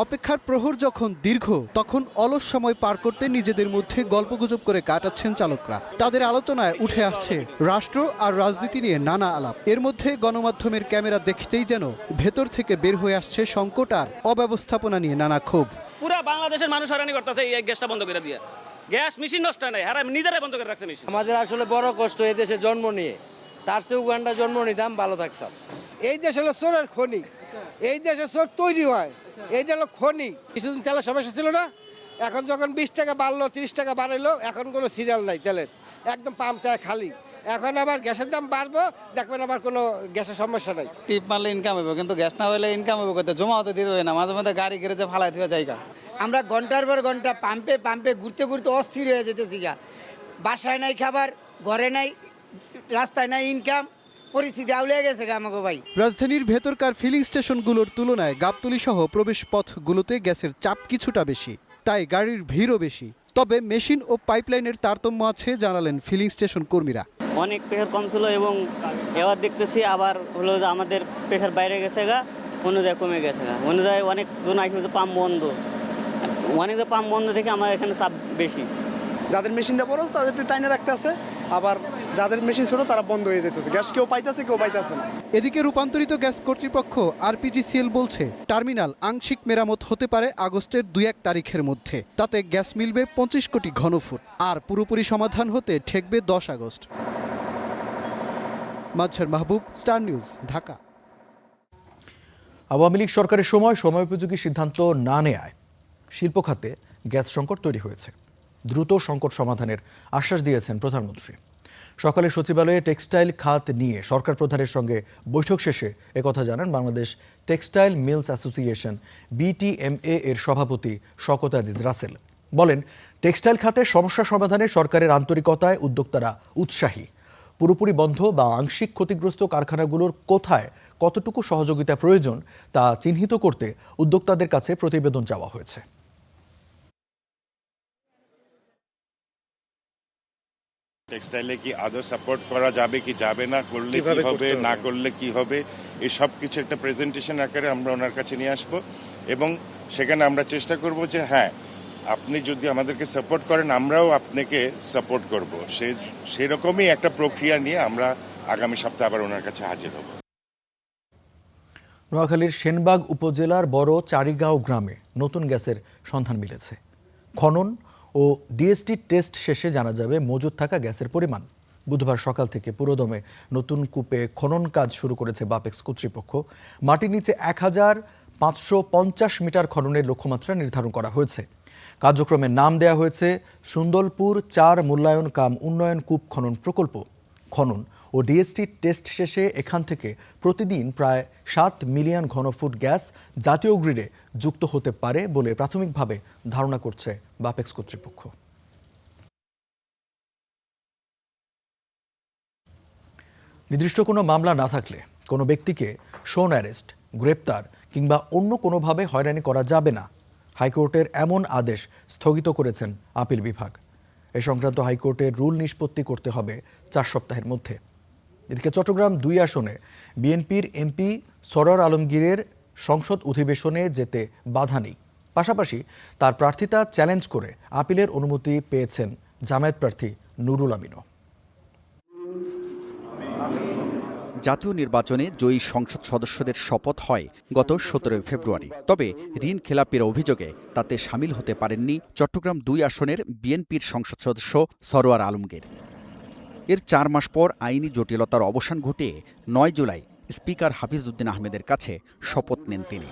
অপেক্ষার প্রহর যখন দীর্ঘ তখন অলস সময় পার করতে নিজেদের মধ্যে গল্পগুজব করে কাটাচ্ছেন চালকরা। তাদের আলোচনায় উঠে আসছে রাষ্ট্র আর রাজনীতি নিয়ে নানা আলাপ। এর মধ্যে গণমাধ্যমের ক্যামেরা দেখতেই যেন ভেতর থেকে বের হয়ে আসছে সংকট আর অব্যবস্থাপনা নিয়ে নানা ক্ষোভ। পুরা বাংলাদেশের মানুষ হয়রানি করতেছে এই গ্যাসটা বন্ধ করে দিয়ে। গ্যাস মেশিন নষ্ট নাই, হারা নিজেরাই বন্ধ করে রাখছে মেশিন। আমাদের আসলে বড় কষ্ট এই দেশে জন্ম নিয়ে, তার চেয়ে উগান্ডা জন্ম নিতাম ভালো থাকতাম। এই দেশ হলো চোরের খনি, এই দেশে চোর তৈরি হয়, এইটা হলো খনি। কিছুদিন তেলের সমস্যা ছিল না, এখন যখন 20 টাকা বাড়লো 30 টাকা বাড়াইলো, এখন কোনো সিরিয়াল নাই তেলের, একদম পাম্প খালি। এখন আবার গ্যাসের দাম বাড়বো, দেখবেন আবার কোনো গ্যাসের সমস্যা নাই। টিপ মারলে ইনকাম হবে, কিন্তু গ্যাস না হলে ইনকাম হবে কোথায়? জমা হতে দিতে হবে না, মাঝে মাঝে গাড়ি গ্যারেজে ফালাই দেওয়া জায়গা। আমরা ঘন্টার পর ঘন্টা পাম্পে পাম্পে ঘুরতে ঘুরতে অস্থির হয়ে যেতেছি গা। বাসায় নাই খাবার, ঘরে নাই, রাস্তায় নাই ইনকাম, পরিস্থিতি আউলিয়ে গেছে গা আমাকে ভাই। রাজধানীর ভেতরকার ফিলিং স্টেশনগুলোর তুলনায় গাবতলী সহ প্রবেশ পথগুলোতে গ্যাসের চাপ কিছুটা বেশি, তাই গাড়ির ভিড়ও বেশি। তবে মেশিন ও পাইপলাইনের তারতম্য আছে জানালেন ফিলিং স্টেশন কর্মীরা। অনেক প্রেশার কম ছিল এবং এবার দেখতেছি আবার হলো যে আমাদের প্রেশার বাইরে গেছে গা, অনুযায়ী কমে গেছে গা। অনুযায়ী অনেকজন আসবে পাম্প বন্ধ, অনেক পাম্প বন্ধ থেকে আমার এখানে চাপ বেশি। যাদের মেশিনটা বড় তাদের টাইনে রাখতে আছে, আবার যাদের মেশিন ছোট তারা বন্ধ হয়ে যেতেছে। গ্যাস কেউ পাইতেছে, কেউ পাইতেছে না। এদিকে রূপান্তরিত গ্যাস কর্তৃপক্ষ আরপিজিসিএল বলছে টার্মিনাল আংশিক মেরামত হতে পারে আগস্টের 2-1 তারিখের মধ্যে। তাতে গ্যাস মিলবে 25 কোটি ঘনফুট, আর পুরোপুরি সমাধান হতে ঠেকবে 10 আগস্ট। মাজহার মাহবুব, স্টার নিউজ, ঢাকা। আওয়ামী লীগ সরকারের সময়োপযোগী সিদ্ধান্ত না নেয়ায় শিল্প খাতে গ্যাস সংকট তৈরি হয়েছে। দ্রুত সংকট সমাধানের আশ্বাস দিয়েছেন প্রধানমন্ত্রী। সকালে সচিবালয়ে টেক্সটাইল খাত নিয়ে সরকার প্রধানের সঙ্গে বৈঠক শেষে একথা জানান Bangladesh textile mills association BTMA এর সভাপতি শওকত আজিজ রাসেল। বলেন, টেক্সটাইল খাতে সমস্যা সমাধানে সরকারের আন্তরিকতায় উদ্যোক্তারা উৎসাহী। পুরোপুরি বন্ধ বা আংশিক ক্ষতিগ্রস্ত কারখানাগুলোর কোথায় কতটুকু সহযোগিতা প্রয়োজন তা চিহ্নিত করতে উদ্যোক্তাদের কাছে প্রতিবেদন চাওয়া হয়েছে। টেক্সটাইলে কি আদৌ সাপোর্ট করা যাবে কি যাবে না, করলে কি হবে, না করলে কি হবে, এই সব কিছু একটা প্রেজেন্টেশন আকারে আমরা ওনার কাছে নিয়ে আসবো এবং সেখানে আমরা চেষ্টা করব যে হ্যাঁ, আপনি যদি আমাদেরকে সাপোর্ট করেন আমরাও আপনাকে সাপোর্ট করব। সেরকমই একটা প্রক্রিয়া নিয়ে আমরা আগামী সপ্তাহে আবার ওনার কাছে হাজির হব। নোয়াখালীর সেনবাগ উপজেলার বড় চারিগাঁও গ্রামে নতুন গ্যাসের সন্ধান মিলেছে। খনন ও ডিএসটি টেস্ট শেষে জানা যাবে মজুদ থাকা গ্যাসের পরিমাণ। বুধবার সকাল থেকে পুরোদমে নতুন কূপে খনন কাজ শুরু করেছে বাপেক্স কর্তৃপক্ষ। মাটির নিচে 1550 মিটার খননের লক্ষ্যমাত্রা নির্ধারণ করা হয়েছে। কার্যক্রমের নাম দেয়া হয়েছে সুন্দরপুর 4 মূল্যায়ন কাম উন্নয়ন কূপ খনন প্রকল্প। খনন ও ডিএসটি টেস্ট শেষে এখান থেকে প্রতিদিন প্রায় 7 মিলিয়ন ঘনফুট গ্যাস জাতীয় গ্রিডে যুক্ত হতে পারে বলে প্রাথমিকভাবে ধারণা করছে বাপেক্স কর্তৃপক্ষ। নির্দিষ্ট কোনো মামলা না থাকলে কোনো ব্যক্তিকে শোন অ্যারেস্ট, গ্রেপ্তার কিংবা অন্য কোনোভাবে হয়রানি করা যাবে না, হাইকোর্টের এমন আদেশ স্থগিত করেছেন আপিল বিভাগ। এ সংক্রান্ত হাইকোর্টের রুল নিষ্পত্তি করতে হবে 4 সপ্তাহের মধ্যে। এদিকে চট্টগ্রাম 2 আসনে বিএনপির এমপি সরোয়ার আলমগীরের সংসদ অধিবেশনে যেতে বাধা নেই। পাশাপাশি তার প্রার্থিতা চ্যালেঞ্জ করে আপিলের অনুমতি পেয়েছেন জামায়াত প্রার্থী নুরুল আমিনও। জাতীয় নির্বাচনে জয়ী সংসদ সদস্যদের শপথ হয় গত 17 ফেব্রুয়ারি। তবে ঋণ খেলাপির অভিযোগে তাতে সামিল হতে পারেননি চট্টগ্রাম 2 আসনের বিএনপির সংসদ সদস্য সরোয়ার আলমগীর। এর 4 মাস পর আইনি জটিলতার অবসান ঘটিয়ে 9 জুলাই স্পিকার হাফিজ উদ্দিন আহমেদের কাছে শপথ নেন তিনি।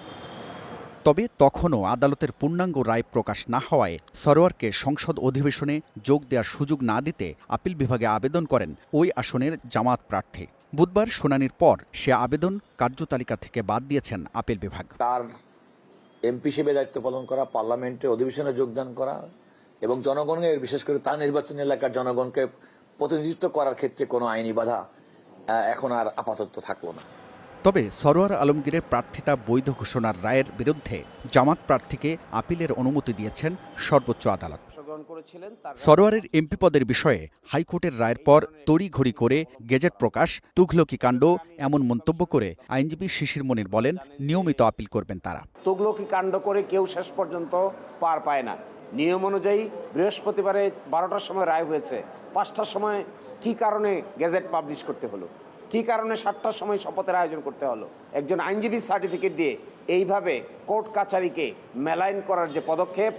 তবে তখনও আদালতের পূর্ণাঙ্গ রায় প্রকাশ না হওয়ায় সরোয়ারকে সংসদ অধিবেশনে যোগ দেওয়ার সুযোগ না দিতে আপিল বিভাগে আবেদন করেন ওই আসনের জামায়াত প্রার্থী। বুধবার শুনানির পর সে আবেদন কার্যতালিকা থেকে বাদ দিয়েছেন আপিল বিভাগ। তার এমপি হিসেবে দায়িত্ব পালন করা, পার্লামেন্টে অধিবেশনে যোগদান করা এবং জনগণের, বিশেষ করে তার নির্বাচনী এলাকার জনগণকে প্রতিনিধিত্ব করার ক্ষেত্রে কোনো আইনি বাধা এখন আর আপাতত থাকলো না। তবে সরোয়ার আলমগীরের প্রার্থিতা বৈধ ঘোষণার রায়ের বিরুদ্ধে জামাত প্রার্থীকে আপিলের অনুমতি দিয়েছেন সর্বোচ্চ আদালত। সরোয়ারের এমপি পদের বিষয়ে হাইকোর্টের রায়ের পর তড়িঘড়ি করে গেজেট প্রকাশ তুঘলকি কাণ্ড এমন মন্তব্য করে আইনজীবী শিশির মনির বলেন, নিয়মিত আপিল করবেন তারা। তুঘলকি কাণ্ড করে কেউ শেষ পর্যন্ত পার পায় না। নিয়ম অনুযায়ী বৃহস্পতিবারে 12টার সময় রায় হয়েছে, 5টার সময় কি কারণে গেজেট পাবলিশ করতে হলো, কি কারণে 7টার সময় শপথের আয়োজন করতে হলো। একজন আইনজীবীর সার্টিফিকেট দিয়ে এইভাবে কোর্ট কাচারিকে মেলাইন করার যে পদক্ষেপ,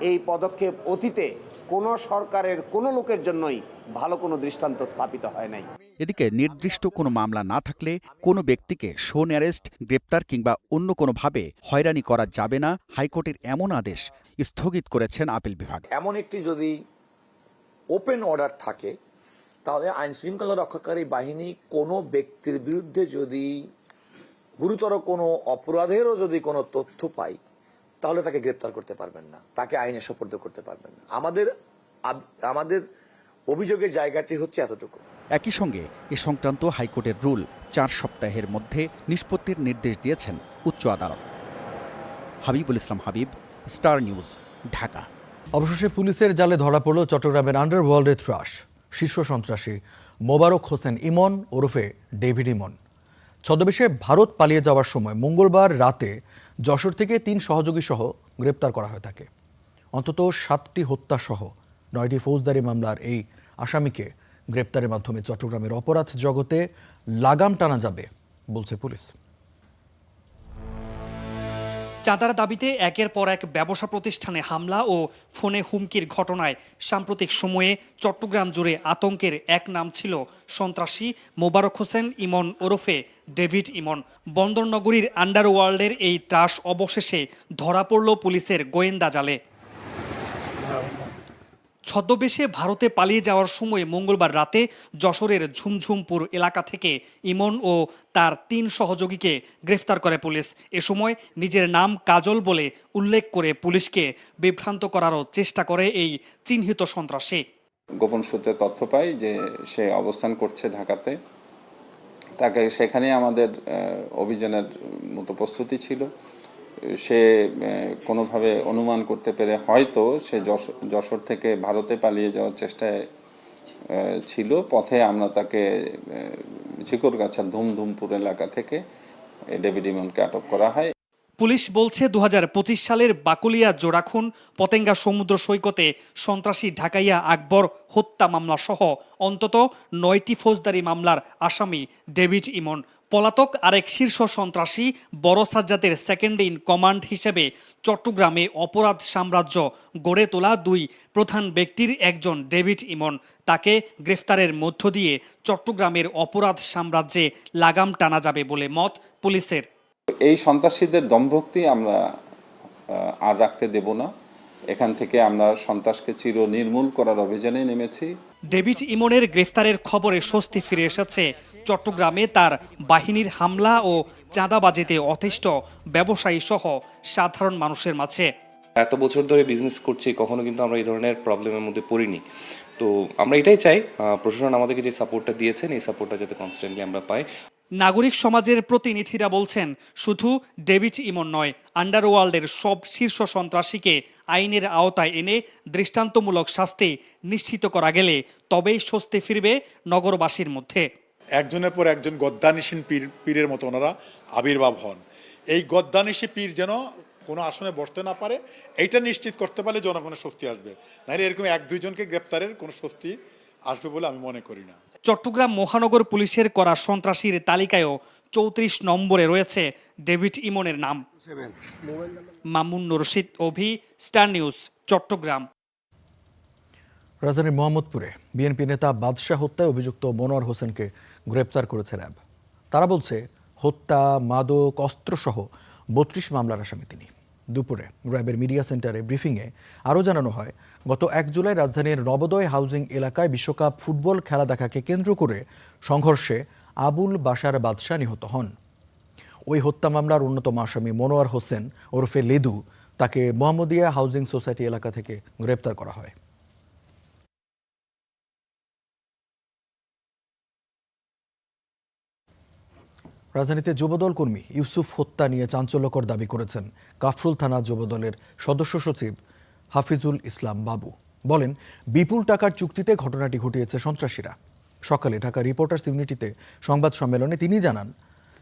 এই পদক্ষেপ অতীতে কোনো সরকারের কোনো লোকের জন্যই ভালো কোনো দৃষ্টান্ত স্থাপিত হয় নাই। এদিকে নির্দিষ্ট কোনো মামলা না থাকলে কোনো ব্যক্তিকে শোন অ্যারেস্ট, গ্রেপ্তার কিংবা অন্য কোনোভাবে হয়রানি করা যাবে না, হাইকোর্টের এমন আদেশ স্থগিত করেছেন আপিল বিভাগ। এমন একটি যদি ওপেন অর্ডার থাকে তাহলে আইন শৃঙ্খলা রক্ষাকারী বাহিনী কোনো ব্যক্তির বিরুদ্ধে যদি গুরুতর কোনো অপরাধেরও যদি কোনো তথ্য পায় তাহলে তাকে গ্রেপ্তার করতে পারবেন না, তাকে আইনে সোপর্দ করতে পারবেন না। আমাদের অভিযোগের জায়গাটি হচ্ছে এতটুকু। একই সঙ্গে এ সংক্রান্ত হাইকোর্টের রুল 4 সপ্তাহের মধ্যে নিষ্পত্তির নির্দেশ দিয়েছেন উচ্চ আদালত। হাবিবুল ইসলাম হাবিব, স্টার নিউজ, ঢাকা। অবশেষে পুলিশের জালে ধরা পড়ল চট্টগ্রামের আন্ডারওয়ার্ল্ডের ত্রাস শীর্ষ সন্ত্রাসী মোবারক হোসেন ইমন ওরফে ডেভিড ইমন। ছদ্মবেশে ভারত পালিয়ে যাওয়ার সময় মঙ্গলবার রাতে যশোর থেকে 3 সহযোগী সহ গ্রেপ্তার করা হয় তাকে। অন্তত 7টি হত্যা সহ 9টি ফৌজদারি মামলার এই আসামিকে গ্রেপ্তারের মাধ্যমে চট্টগ্রামের অপরাধ জগতে লাগাম টানা যাবে বলছে পুলিশ। চাঁদার দাবিতে একের পর এক ব্যবসা প্রতিষ্ঠানে হামলা ও ফোনে হুমকির ঘটনায় সাম্প্রতিক সময়ে চট্টগ্রাম জুড়ে আতঙ্কের এক নাম ছিল সন্ত্রাসী মোবারক হোসেন ইমন ওরফে ডেভিড ইমন। বন্দরনগরীর আন্ডারওয়ার্ল্ডের এই ত্রাস অবশেষে ধরা পড়ল পুলিশের গোয়েন্দা জালে। ছদ্মবেশে ভারতে পালিয়ে যাওয়ার সময় মঙ্গলবার রাতে যশোরের ঝুমঝুমপুর এলাকা থেকে ইমন ও তার 3 সহযোগীকে গ্রেফতার করে পুলিশ। এ সময় নিজের নাম কাজল বলে উল্লেখ করে পুলিশকে বিভ্রান্ত করারও চেষ্টা করে এই চিহ্নিত সন্ত্রাসী। গোপন সূত্রে তথ্য পাই যে সে অবস্থান করছে ঢাকাতে। তাকে সেখানে আমাদের অভিযানের মতো প্রস্তুতি ছিল। সে কোনোভাবে অনুমান করতে পেরে হয়তো সে যশোর থেকে ভারতে পালিয়ে যাওয়ার চেষ্টায় ছিল। পথে আমরা তাকে ঝিকরগাছার ধুমধুমপুর এলাকা থেকে ডেভিড ইমনকে আটক করা হয়। পুলিশ বলছে 2025 সালের বাকুলিয়া জোড়াখুন পতেঙ্গা সমুদ্র সৈকতে সন্ত্রাসী ঢাকাইয়া আকবর হত্যা মামলা সহ অন্তত 9টি ফৌজদারি মামলার আসামি ডেভিড ইমন। পলাতক আরেক শীর্ষ সন্ত্রাসী বড় সাজ্জাদের সেকেন্ড ইন কমান্ড হিসেবে চট্টগ্রামে অপরাধ সাম্রাজ্য গড়ে তোলা 2 প্রধান ব্যক্তির একজন ডেভিড ইমন। তাকে গ্রেফতারের মধ্য দিয়ে চট্টগ্রামের অপরাধ সাম্রাজ্যে লাগাম টানা যাবে বলে মত পুলিশের। এই সন্ত্রাসীদের দমভক্তি আমরা আর রাখতে দেব না। এখান থেকে আমরা সন্ত্রাসকে চির নির্মূল করার অভিযানে নেমেছি। ডেভিড ইমনের গ্রেফতারের খবরে স্বস্তি ফিরে এসেছে চট্টগ্রামে তার বাহিনীর হামলা ও চাঁদাবাজিতে অতিষ্ঠ ব্যবসায়ী সহ সাধারণ মানুষের মাঝে। এত বছর ধরে বিজনেস করছি, কখনো কিন্তু আমরা এই ধরনের প্রবলেমের মধ্যে পড়িনি। তো আমরা এটাই চাই প্রশাসন আমাদেরকে যে সাপোর্টটা দিয়েছেন এই সাপোর্টটা যাতে কনস্ট্যান্টলি আমরা পাই। নাগরিক সমাজের প্রতিনিধিরা বলছেন শুধু ডেভিড ইমন নয়, আন্ডারওয়ার্ল্ডের সব শীর্ষ সন্ত্রাসীকে আইনের আওতায় এনে দৃষ্টান্তমূলক শাস্তি নিশ্চিত করা গেলে তবেই স্বস্তি ফিরবে নগরবাসীর মধ্যে। একজনের পর একজন গদ্দানিসীন পীরের মতো ওনারা আবির্ভাব হন। এই গদ্দানিসী পীর যেন কোনো আসনে বসতে না পারে, এইটা নিশ্চিত করতে পারলে জনগণের স্বস্তি আসবে। নাহলে এরকম 1-2 জনকে গ্রেপ্তারের কোনো স্বস্তি আসবে বলে আমি মনে করি না। চট্টগ্রাম মহানগর পুলিশের করা সন্ত্রাসীর তালিকায়ও 34 নম্বরে রয়েছে ডেভিড ইমনের নাম। মামুন রশিদ, অভি, স্টার নিউজ, চট্টগ্রাম। রাজধানীর মোহাম্মদপুরে বিএনপি নেতা বাদশাহ হত্যায় অভিযুক্ত মনোয়ার হোসেনকে গ্রেপ্তার করেছে র্যাব। তারা বলছে হত্যা, মাদক, অস্ত্রসহ 32 মামলার আসামি তিনি। দুপুরে র্যাবের মিডিয়া সেন্টারে ব্রিফিংয়ে আরও জানানো হয়, গত 1 জুলাই রাজধানীর নবোদয় হাউজিং এলাকায় বিশ্বকাপ ফুটবল খেলা দেখাকে কেন্দ্র করে সংঘর্ষে আবুল বাশার বাদশাহ নিহত হন। ওই হত্যা মামলার অন্যতম আসামি মনোয়ার হোসেন ওরফে লেদু, তাকে মোহাম্মদিয়া হাউজিং সোসাইটি এলাকা থেকে গ্রেপ্তার করা হয়। রাজধানীতে যুবদল কর্মী ইউসুফ হত্যা নিয়ে চাঞ্চল্যকর দাবি করেছেন কাফরুল থানা যুবদলের সদস্য সচিব হাফিজুল ইসলাম বাবু। বলেন, বিপুল টাকার চুক্তিতে ঘটনাটি ঘটিয়েছে সন্ত্রাসীরা। সকালে ঢাকা রিপোর্টার্স ইউনিটিতে সংবাদ সম্মেলনে তিনি জানান,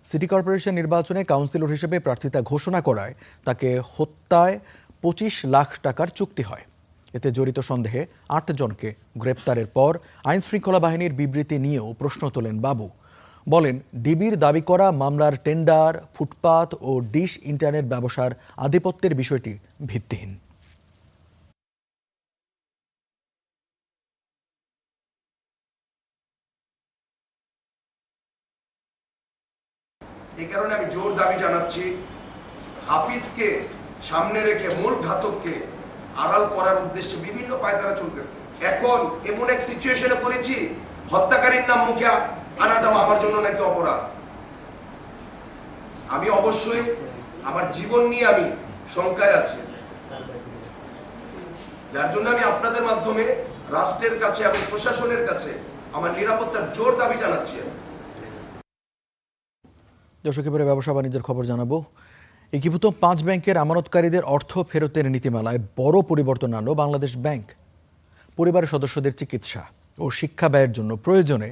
সিটি কর্পোরেশন নির্বাচনে কাউন্সিলর হিসেবে প্রার্থিতা ঘোষণা করায় তাকে হত্যায় 25 লাখ টাকার চুক্তি হয়। এতে জড়িত সন্দেহে 8 জনকে গ্রেপ্তারের পর আইনশৃঙ্খলা বাহিনীর বিবৃতি নিয়েও প্রশ্ন তোলেন বাবু। বলেন, ডিবির দাবি করা মামলার টেন্ডার, ফুটপাত ও ডিশ ইন্টারনেট ব্যবসার আধিপত্যের বিষয়টি ভিত্তিহীন। এই কারণে আমি জোর দাবি জানাচ্ছি, হাফিজকে সামনে রেখে মূল ঘাতককে আড়াল করার উদ্দেশ্যে বিভিন্ন পায়তারা চলতেছে। এখন এমন এক সিচুয়েশনে পড়েছি, হত্যাকারীর নাম মুখে আনাটাও আমার জন্য নাকি অপরাধ। আমি অবশ্যই আমার জীবন নিয়ে আমি শঙ্কায় আছে, যার জন্য আমি আপনাদের মাধ্যমে রাষ্ট্রের কাছে এবং প্রশাসনের কাছে আমার নিরাপত্তার জোর দাবি জানাচ্ছি। দর্শক, এবারে ব্যবসা বাণিজ্যের খবর জানাবো। একীভূত 5 ব্যাংকের আমানতকারীদের অর্থ ফেরতের নীতিমালায় বড় পরিবর্তন আনলো বাংলাদেশ ব্যাংক। পরিবারের সদস্যদের চিকিৎসা ও শিক্ষা ব্যয়ের জন্য প্রয়োজনে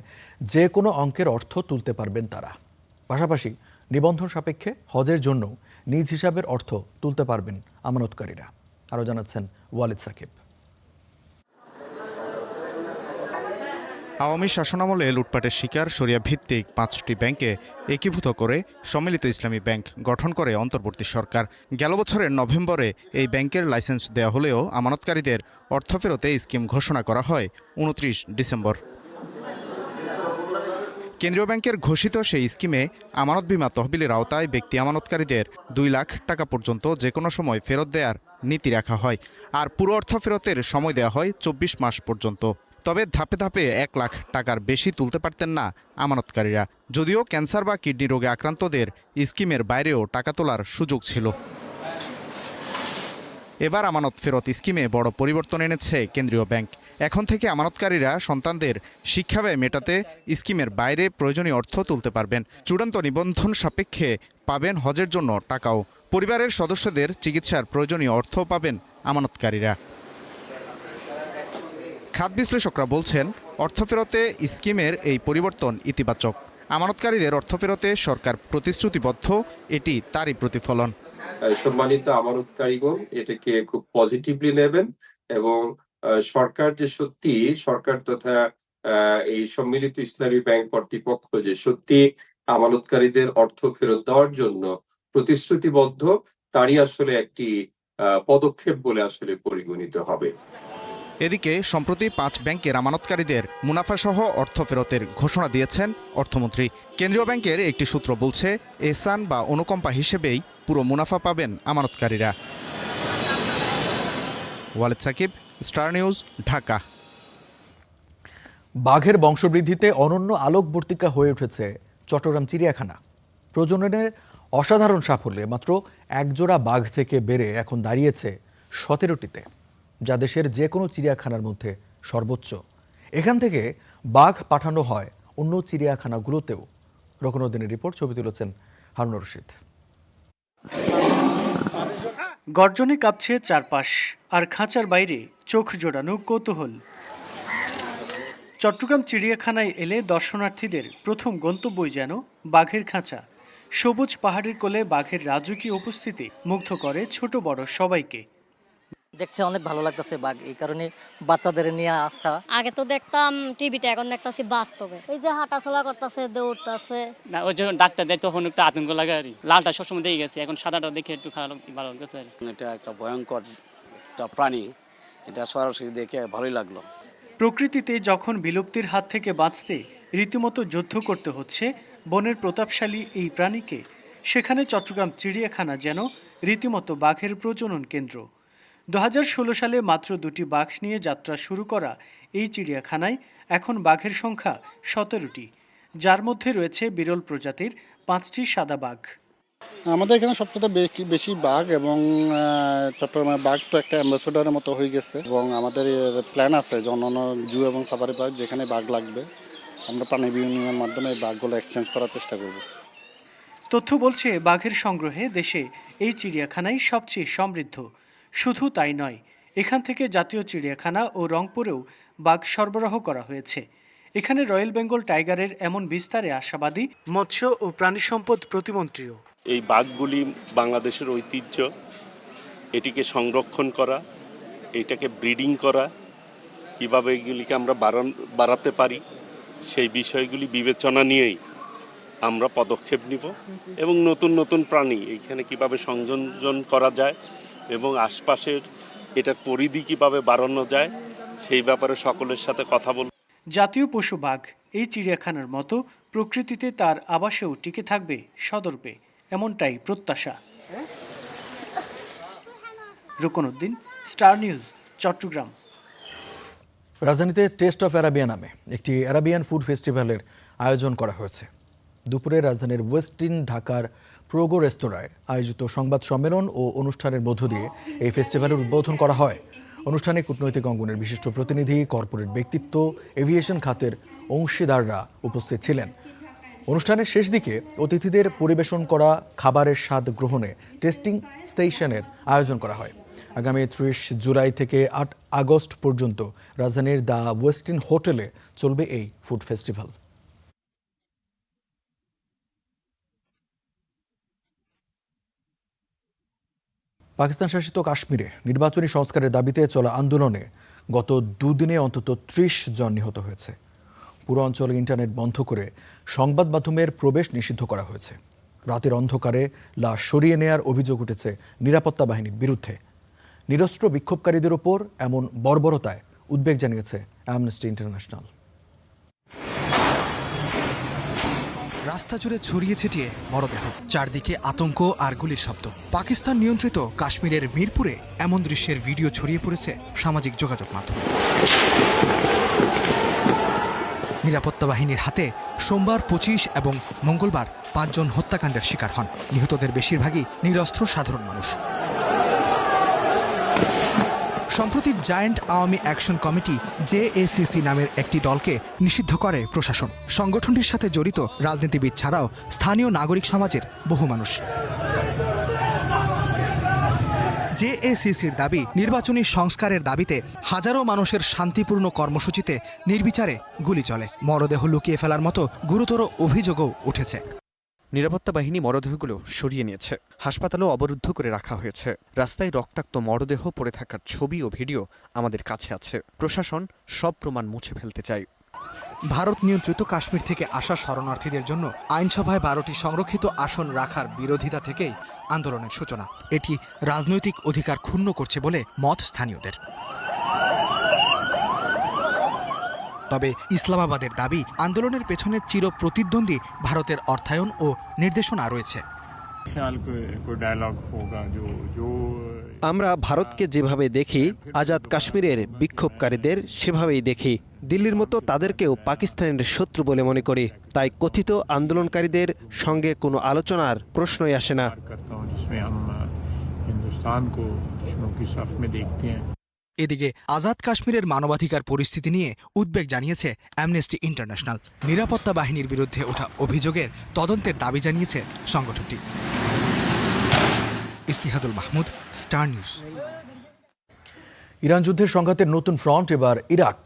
যে কোনো অঙ্কের অর্থ তুলতে পারবেন তারা। পাশাপাশি নিবন্ধন সাপেক্ষে হজের জন্য নিজ হিসাবের অর্থ তুলতে পারবেন আমানতকারীরা। আরও জানাচ্ছেন ওয়ালিদ সাকিব। আওয়ামী শাসনামলে লুটপাটের শিকার শরিয়া ভিত্তিক 5টি ব্যাংকে একীভূত করে সম্মিলিত ইসলামী ব্যাংক গঠন করে অন্তর্বর্তী সরকার। গেল বছরের নভেম্বরে এই ব্যাংকের লাইসেন্স দেওয়া হলেও আমানতকারীদের অর্থ ফেরতে স্কিম ঘোষণা করা হয় 29 ডিসেম্বর। কেন্দ্রীয় ব্যাংকের ঘোষিত সেই স্কিমে আমানত বিমা তহবিলের আওতায় ব্যক্তি আমানতকারীদের 2 লাখ টাকা পর্যন্ত যে কোনো সময় ফেরত দেওয়ার নীতি রাখা হয়, আর পুরো অর্থ ফেরতের সময় দেওয়া হয় 24 মাস পর্যন্ত। তবে ধাপে ধাপে 1 লাখ টাকার বেশি তুলতে পারতেন না আমানতকারীরা। যদিও ক্যান্সার বা কিডনি রোগে আক্রান্তদের স্কিমের বাইরেও টাকা তোলার সুযোগ ছিল। এবার আমানত ফেরত স্কিমে বড় পরিবর্তন এনেছে কেন্দ্রীয় ব্যাংক। এখন থেকে আমানতকারীরা সন্তানদের শিক্ষা ব্যয় মেটাতে স্কিমের বাইরে প্রয়োজনীয় অর্থ তুলতে পারবেন। চূড়ান্ত নিবন্ধন সাপেক্ষে পাবেন হজের জন্য টাকাও। পরিবারের সদস্যদের চিকিৎসার প্রয়োজনীয় অর্থ পাবেন আমানতকারীরা। খাত বিশ্লেষকরা বলছেন, অর্থ ফেরতে স্কিমের এই পরিবর্তন ইতিবাচক। আমানতকারীদের অর্থ ফেরতে সরকার প্রতিশ্রুতিবদ্ধ, এটি তারই প্রতিফলন। সম্মানিত আমানতকারীগণ এটাকে খুব পজিটিভলি নেবেন এবং সরকার যে সত্যি সরকার তথা এই সম্মিলিত ইসলামী ব্যাংক কর্তৃপক্ষ যে সত্যি আমানতকারীদের অর্থ ফেরত দেওয়ার জন্য প্রতিশ্রুতিবদ্ধ, তারই আসলে একটি পদক্ষেপ বলে আসলে পরিগণিত হবে। এদিকে সম্প্রতি 5 ব্যাংকের আমানতকারীদের মুনাফাসহ অর্থ ফেরতের ঘোষণা দিয়েছেন অর্থমন্ত্রী। কেন্দ্রীয় ব্যাংকের একটি সূত্র বলছে, এহসান বা অনুকম্পা হিসেবেই পুরো মুনাফা পাবেন আমানতকারীরা। Walid Sakib, star news, Dhaka. বাঘের বংশবৃদ্ধিতে অনন্য আলোকবর্তিকা হয়ে উঠেছে চট্টগ্রাম চিড়িয়াখানা। প্রজননের অসাধারণ সাফল্যে মাত্র 1 জোড়া বাঘ থেকে বেড়ে এখন দাঁড়িয়েছে 17টিতে, যা দেশের যে কোনো চিড়িয়াখানার মধ্যে সর্বোচ্চ। এখান থেকে বাঘ পাঠানো হয় অন্য চিড়িয়াখানাগুলোতেও। রকনউদ্দিনের রিপোর্ট, ছবি তুলেছেন হারুন রশিদ। গর্জনে কাঁপছে চারপাশ, আর খাঁচার বাইরে চোখ জোড়ানো কৌতূহল। চট্টগ্রাম চিড়িয়াখানায় এলে দর্শনার্থীদের প্রথম গন্তব্যই যেন বাঘের খাঁচা। সবুজ পাহাড়ের কোলে বাঘের রাজকীয় উপস্থিতি মুগ্ধ করে ছোট বড় সবাইকে। দেখছে অনেক ভালো লাগতেছে বাঘ, এই কারণে বাচ্চাদের নিয়ে আসা। আগে তো দেখতাম টিভিতে, এখন দেখতাছি বাস্তবে। এই যে হাঁটাচলা করতেছে, দৌড়তেছে। না, ওই যখন ডাক্তার দেয় তখন একটু আতঙ্ক লাগে আর লালটা সবসময় দেখে গেছে, এখন সাদাটা দেখে একটু ভালো লাগতেছে। এটা একটা ভয়ঙ্কর একটা প্রাণী, এটা সরাসরি দেখে ভালোই লাগলো। প্রকৃতিতে যখন বিলুপ্তির হাত থেকে বাঁচতে রীতিমতো যুদ্ধ করতে হচ্ছে বনের প্রতাপশালী এই প্রাণীকে, সেখানে চট্টগ্রাম চিড়িয়াখানা যেন রীতিমতো বাঘের প্রজনন কেন্দ্র। 2016 সালে মাত্র 2টি বাঘ নিয়ে যাত্রা শুরু করা এই চিড়িয়াখানায় এখন বাঘের সংখ্যা 17টি, যার মধ্যে রয়েছে বিরল প্রজাতির 5টি সাদা বাঘ। আমাদের এখানে সবচেয়ে বেশি বাঘ, এবং চট্টগ্রামের বাঘ তো একটা অ্যাম্বাসেডরের মতো হয়ে গেছে, এবং আমাদের প্ল্যান আছে যে অন্যান্য জু এবং সাফারি পার্ক যেখানে বাঘ লাগবে আমরা প্রাণী বিনিময়ের মাধ্যমে এই বাঘগুলো এক্সচেঞ্জ করার চেষ্টা করব। তথ্য বলছে বাঘের সংগ্রহে দেশে এই চিড়িয়াখানাই সবচেয়ে সমৃদ্ধ। শুধু তাই নয়, এখান থেকে জাতীয় চিড়িয়াখানা ও রংপুরেও বাঘ সরবরাহ করা হয়েছে। এখানে রয়্যাল বেঙ্গল টাইগারের এমন বিস্তারে আশাবাদী মৎস্য ও প্রাণী সম্পদ প্রতিমন্ত্রীও। এই বাঘগুলি বাংলাদেশের ঐতিহ্য, এটিকে সংরক্ষণ করা, এটাকে ব্রিডিং করা, কীভাবে এগুলিকে আমরা বাড়াতে পারি, সেই বিষয়গুলি বিবেচনা নিয়েই আমরা পদক্ষেপ নিব, এবং নতুন নতুন প্রাণী এইখানে কিভাবে সংযোজন করা যায় এবং আশপাশের এটার পরিধি কিভাবে বাড়ানো যায় সেই ব্যাপারে সকলের সাথে কথা বলব। জাতীয় পশু বাঘ এই চিড়িয়াখানার মতো প্রকৃতিতে তার আবাসেও টিকে থাকবে সদর্পে, এমনটাই প্রত্যাশা। রকনউদ্দিন, স্টার নিউজ, চট্টগ্রাম। রাজধানীতে টেস্ট অফ অ্যারাবিয়া নামে একটি অ্যারাবিয়ান ফুড ফেস্টিভ্যালের আয়োজন করা হয়েছে। দুপুরে রাজধানীর ওয়েস্টিন ঢাকার প্রোগো রেস্তোরাঁয় আয়োজিত সংবাদ সম্মেলন ও অনুষ্ঠানের মধ্য দিয়ে এই ফেস্টিভ্যালের উদ্বোধন করা হয়। অনুষ্ঠানে কূটনৈতিক অঙ্গনের বিশিষ্ট প্রতিনিধি, কর্পোরেট ব্যক্তিত্ব, এভিয়েশন খাতের অংশীদাররা উপস্থিত ছিলেন। অনুষ্ঠানের শেষ দিকে অতিথিদের পরিবেশন করা খাবারের স্বাদ গ্রহণে টেস্টিং স্টেশনের আয়োজন করা হয়। আগামী 30 জুলাই থেকে 8 আগস্ট পর্যন্ত রাজধানীর দ্য ওয়েস্টিন হোটেলে চলবে এই ফুড ফেস্টিভ্যাল। পাকিস্তান শাসিত কাশ্মীরে নির্বাচনী সংস্কারের দাবিতে চলা আন্দোলনে গত দুদিনে অন্তত 30 জন নিহত হয়েছে। পুরো অঞ্চলে ইন্টারনেট বন্ধ করে সংবাদ মাধ্যমের প্রবেশ নিষিদ্ধ করা হয়েছে। রাতের অন্ধকারে লাশ সরিয়ে নেয়ার অভিযোগ উঠেছে নিরাপত্তা বাহিনীর বিরুদ্ধে। নিরস্ত্র বিক্ষোভকারীদের ওপর এমন বর্বরতায় উদ্বেগ জানিয়েছে অ্যামনেস্টি ইন্টারন্যাশনাল। রাস্তা জুড়ে ছড়িয়ে ছিটিয়ে মরদেহ, চারদিকে আতঙ্ক আর গুলির শব্দ। পাকিস্তান নিয়ন্ত্রিত কাশ্মীরের মিরপুরে এমন দৃশ্যের ভিডিও ছড়িয়ে পড়েছে সামাজিক যোগাযোগ মাধ্যমে। নিরাপত্তা বাহিনীর হাতে সোমবার 25 এবং মঙ্গলবার 5 জন হত্যাকাণ্ডের শিকার হন। নিহতদের বেশিরভাগই নিরস্ত্র সাধারণ মানুষ। সম্প্রতি giant Awami action committee JACC নামের একটি দলকে নিষিদ্ধ করে প্রশাসন। সংগঠনটির সাথে জড়িত রাজনীতিবিদ ছাড়াও স্থানীয় নাগরিক সমাজের বহু মানুষ। JACCর দাবি, নির্বাচনী সংস্কারের দাবিতে হাজারো মানুষের শান্তিপূর্ণ কর্মসূচিতে নির্বিচারে গুলি চলে। মরদেহ লুকিয়ে ফেলার মতো গুরুতর অভিযোগও উঠেছে। নিরাপত্তা বাহিনী মরদেহগুলো সরিয়ে নিয়েছে, হাসপাতালও অবরুদ্ধ করে রাখা হয়েছে। রাস্তায় রক্তাক্ত মরদেহ পড়ে থাকার ছবি ও ভিডিও আমাদের কাছে আছে। প্রশাসন সব প্রমাণ মুছে ফেলতে চায়। ভারত নিয়ন্ত্রিত কাশ্মীর থেকে আসা শরণার্থীদের জন্য আইনসভায় 12টি সংরক্ষিত আসন রাখার বিরোধিতা থেকেই আন্দোলনের সূচনা। এটি রাজনৈতিক অধিকার ক্ষুণ্ণ করছে বলে মত স্থানীয়দের। তবে ইসলামাবাদের দাবি, আন্দোলনের পেছনে চিরপ্রতিদ্বন্দ্বী ভারতের অর্থায়ন ও নির্দেশনা রয়েছে। আমরা ভারতকে যেভাবে দেখি, আজাদ কাশ্মীরের বিক্ষোভকারীদের সেভাবেই দেখি। দিল্লির মতো তাদেরকেও পাকিস্তানের শত্রু বলে মনে করি। তাই কথিত আন্দোলনকারীদের সঙ্গে কোনো আলোচনার প্রশ্নই আসে না। এদিকে আজাদ কাশ্মীরের মানবাধিকার পরিস্থিতি নিয়ে উদ্বেগ জানিয়েছে অ্যামনেস্টি ইন্টারন্যাশনাল। নিরাপত্তা বাহিনীর বিরুদ্ধে ওঠা অভিযোগের তদন্তের দাবি জানিয়েছে সংগঠনটি। ইস্তিহাদুল মাহমুদ, স্টার নিউজ। ইরান যুদ্ধের সংঘাতের নতুন ফ্রন্ট এবার ইরাক।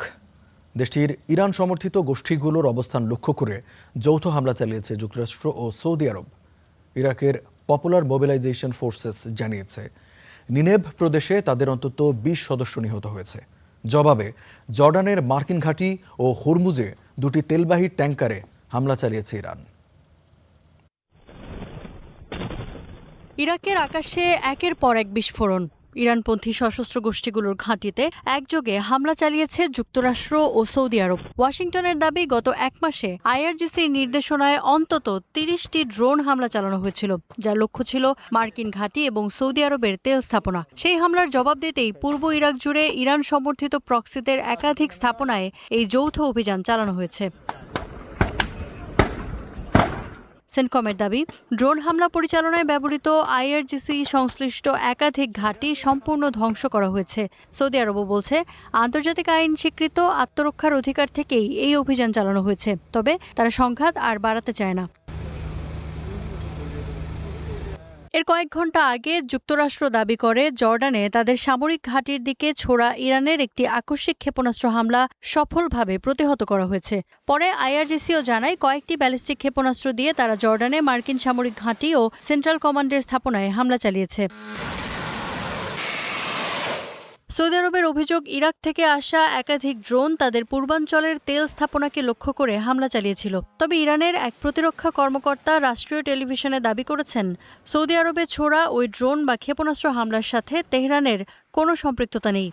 দেশটির ইরান সমর্থিত গোষ্ঠীগুলোর অবস্থান লক্ষ্য করে যৌথ হামলা চালিয়েছে যুক্তরাষ্ট্র ও সৌদি আরব। ইরাকের পপুলার মোবিলাইজেশন ফোর্সেস জানিয়েছে, নিনেভ প্রদেশে তাদের অন্তত 20 সদস্য নিহত হয়েছে। জবাবে জর্ডানের মার্কিন ঘাঁটি ও হরমুজে 2টি তেলবাহী ট্যাঙ্কারে হামলা চালিয়েছে ইরান। ইরাকের আকাশে একের পর এক বিস্ফোরণ। ইরানপন্থী সশস্ত্র গোষ্ঠীগুলোর ঘাঁটিতে একযোগে হামলা চালিয়েছে যুক্তরাষ্ট্র ও সৌদি আরব। ওয়াশিংটনের দাবি, গত 1 মাসে IRGCর নির্দেশনায় অন্তত 30টি ড্রোন হামলা চালানো হয়েছিল, যার লক্ষ্য ছিল মার্কিন ঘাঁটি এবং সৌদি আরবের তেল স্থাপনা। সেই হামলার জবাব দিতেই পূর্ব ইরাক জুড়ে ইরান সমর্থিত প্রক্সিদের একাধিক স্থাপনায় এই যৌথ অভিযান চালানো হয়েছে। সেন্টকমের দাবি, ড্রোন হামলা পরিচালনায় ব্যবহৃত IRGC সংশ্লিষ্ট একাধিক ঘাঁটি সম্পূর্ণ ধ্বংস করা হয়েছে। সৌদি আরবও বলছে, আন্তর্জাতিক আইন স্বীকৃত আত্মরক্ষার অধিকার থেকেই এই অভিযান চালানো হয়েছে, তবে তারা সংঘাত আর বাড়াতে চায় না। এর কয়েক ঘন্টা আগে যুক্তরাষ্ট্র দাবি করে, জর্ডানে তাদের সামরিক ঘাঁটির দিকে ছোড়া ইরানের একটি আকস্মিক ক্ষেপণাস্ত্র হামলা সফলভাবে প্রতিহত করা হয়েছে। পরে IRGCও জানায়, কয়েকটি ব্যালিস্টিক ক্ষেপণাস্ত্র দিয়ে তারা জর্ডানে মার্কিন সামরিক ঘাঁটি ও সেন্ট্রাল কমান্ডের স্থাপনায় হামলা চালিয়েছে। সৌদি আরবের অভিযোগ, ইরাক থেকে আসা একাধিক ড্রোন তাদের পূর্বাঞ্চলের তেল স্থাপনাকে লক্ষ্য করে হামলা চালিয়েছিল। তবে ইরানের এক প্রতিরক্ষা কর্মকর্তা রাষ্ট্রীয় টেলিভিশনে দাবি করেছেন, সৌদি আরবে ছোড়া ওই ড্রোন বা ক্ষেপণাস্ত্র হামলার সাথে তেহরানের কোনো সম্পৃক্ততা নেই।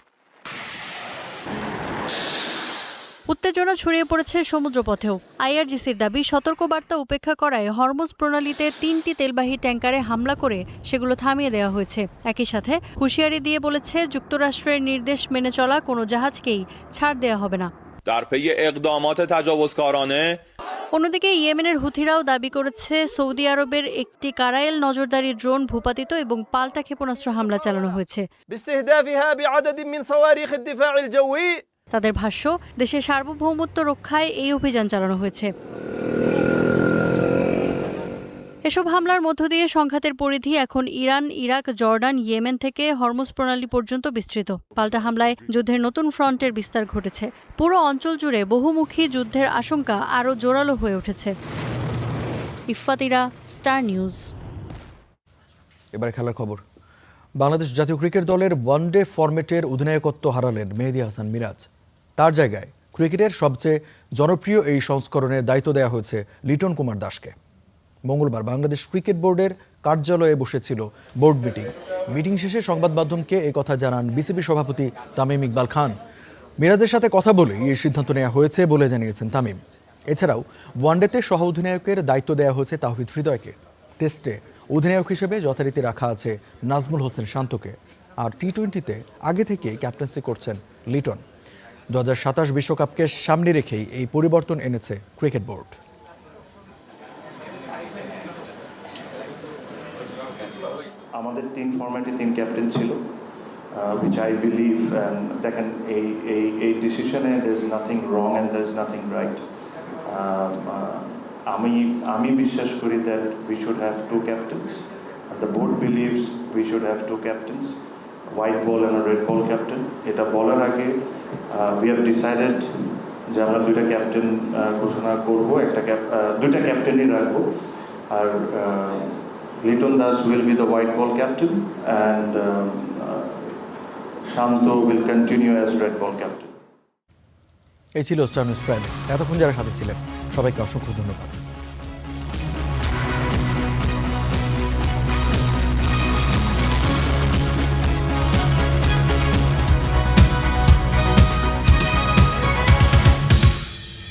উত্তেজনা ছড়িয়ে পড়েছে সমুদ্রপথেও। IRGCর দাবি, সতর্কবার্তা উপেক্ষা করায় হরমুজ প্রণালীতে 3টি তেলবাহী ট্যাঙ্কারে হামলা করে সেগুলো থামিয়ে দেওয়া হয়েছে। একই সাথে হুঁশিয়ারি দিয়ে বলেছে, যুক্তরাষ্ট্রের নির্দেশ মেনে চলা কোনো জাহাজকেই ছাড় দেওয়া হবে না। در پی اقدامات تجاوزکارانه অন্যদিকে ইয়েমেনের হুথিরাও দাবি করেছে সৌদি আরবের একটি কারায়েল নজরদারি ড্রোন ভূপাতিত এবং পাল্টা ক্ষেপণাস্ত্র হামলা চালানো হয়েছে। তাদের ভাষ্য, দেশের সার্বভৌমত্ব রক্ষায় এই অভিযান চালানো হয়েছে। এসব হামলার মধ্য দিয়ে সংঘাতের পরিধি এখন ইরান, ইরাক, জর্ডান, ইয়েমেন থেকে হরমুজ প্রণালী পর্যন্ত বিস্তৃত। পাল্টা হামলায় যুদ্ধের নতুন ফ্রন্টের বিস্তার ঘটেছে। পুরো অঞ্চল জুড়ে বহুমুখী যুদ্ধের আশঙ্কা আরও জোরালো হয়ে উঠেছে। ইফফাতিরা, স্টার নিউজ। এবার খেলার খবর। বাংলাদেশ জাতীয় ক্রিকেট দলের ওয়ানডে ফরম্যাটের অধিনায়কত্ব হারালেন মেহেদী হাসান মিরাজ। তার জায়গায় ক্রিকেটের সবচেয়ে জনপ্রিয় এই সংস্করণের দায়িত্ব দেওয়া হয়েছে লিটন কুমার দাসকে। মঙ্গলবার বাংলাদেশ ক্রিকেট বোর্ডের কার্যালয়ে বসেছিল বোর্ড মিটিং শেষে সংবাদ মাধ্যমকে এই কথা জানান বিসিবি সভাপতি তামিম ইকবাল খান। মিরাজের সাথে কথা বলেই এই সিদ্ধান্ত নেওয়া হয়েছে বলে জানিয়েছেন তামিম। এছাড়াও ওয়ানডেতে সহ অধিনায়কের দায়িত্ব দেওয়া হয়েছে তাওহিদ হৃদয়কে। টেস্টে অধিনায়ক হিসেবে যথারীতি রাখা আছে নাজমুল হোসেন শান্তকে। আর টি-20তে আগে থেকেই ক্যাপ্টেন্সি করছেন লিটন। 2027 বিশ্বকাপকে সামনে রেখেই এই পরিবর্তন এনেছে ক্রিকেট বোর্ড। আমাদের 3 ফরম্যাটে 3 ক্যাপ্টেন ছিল, which I believe, and দেখেন এই ডিসিশনে there is nothing wrong and there is nothing right. আমি বিশ্বাস করি that we should have 2 captains, and the board believes we should have 2 captains, white ball and a red ball captain. এটা বলার আগে we have decided যে আমরা 2টা captain ঘোষণা করব, দুইটা ক্যাপ্টেনই রাখবো। আর Liton Das will be the white ball captain and Shanto will continue as red ball captain. এই ছিল স্টার নিউজ প্রাইম। এতক্ষণ যারা সাথে ছিলেন সবাইকে অসংখ্য ধন্যবাদ।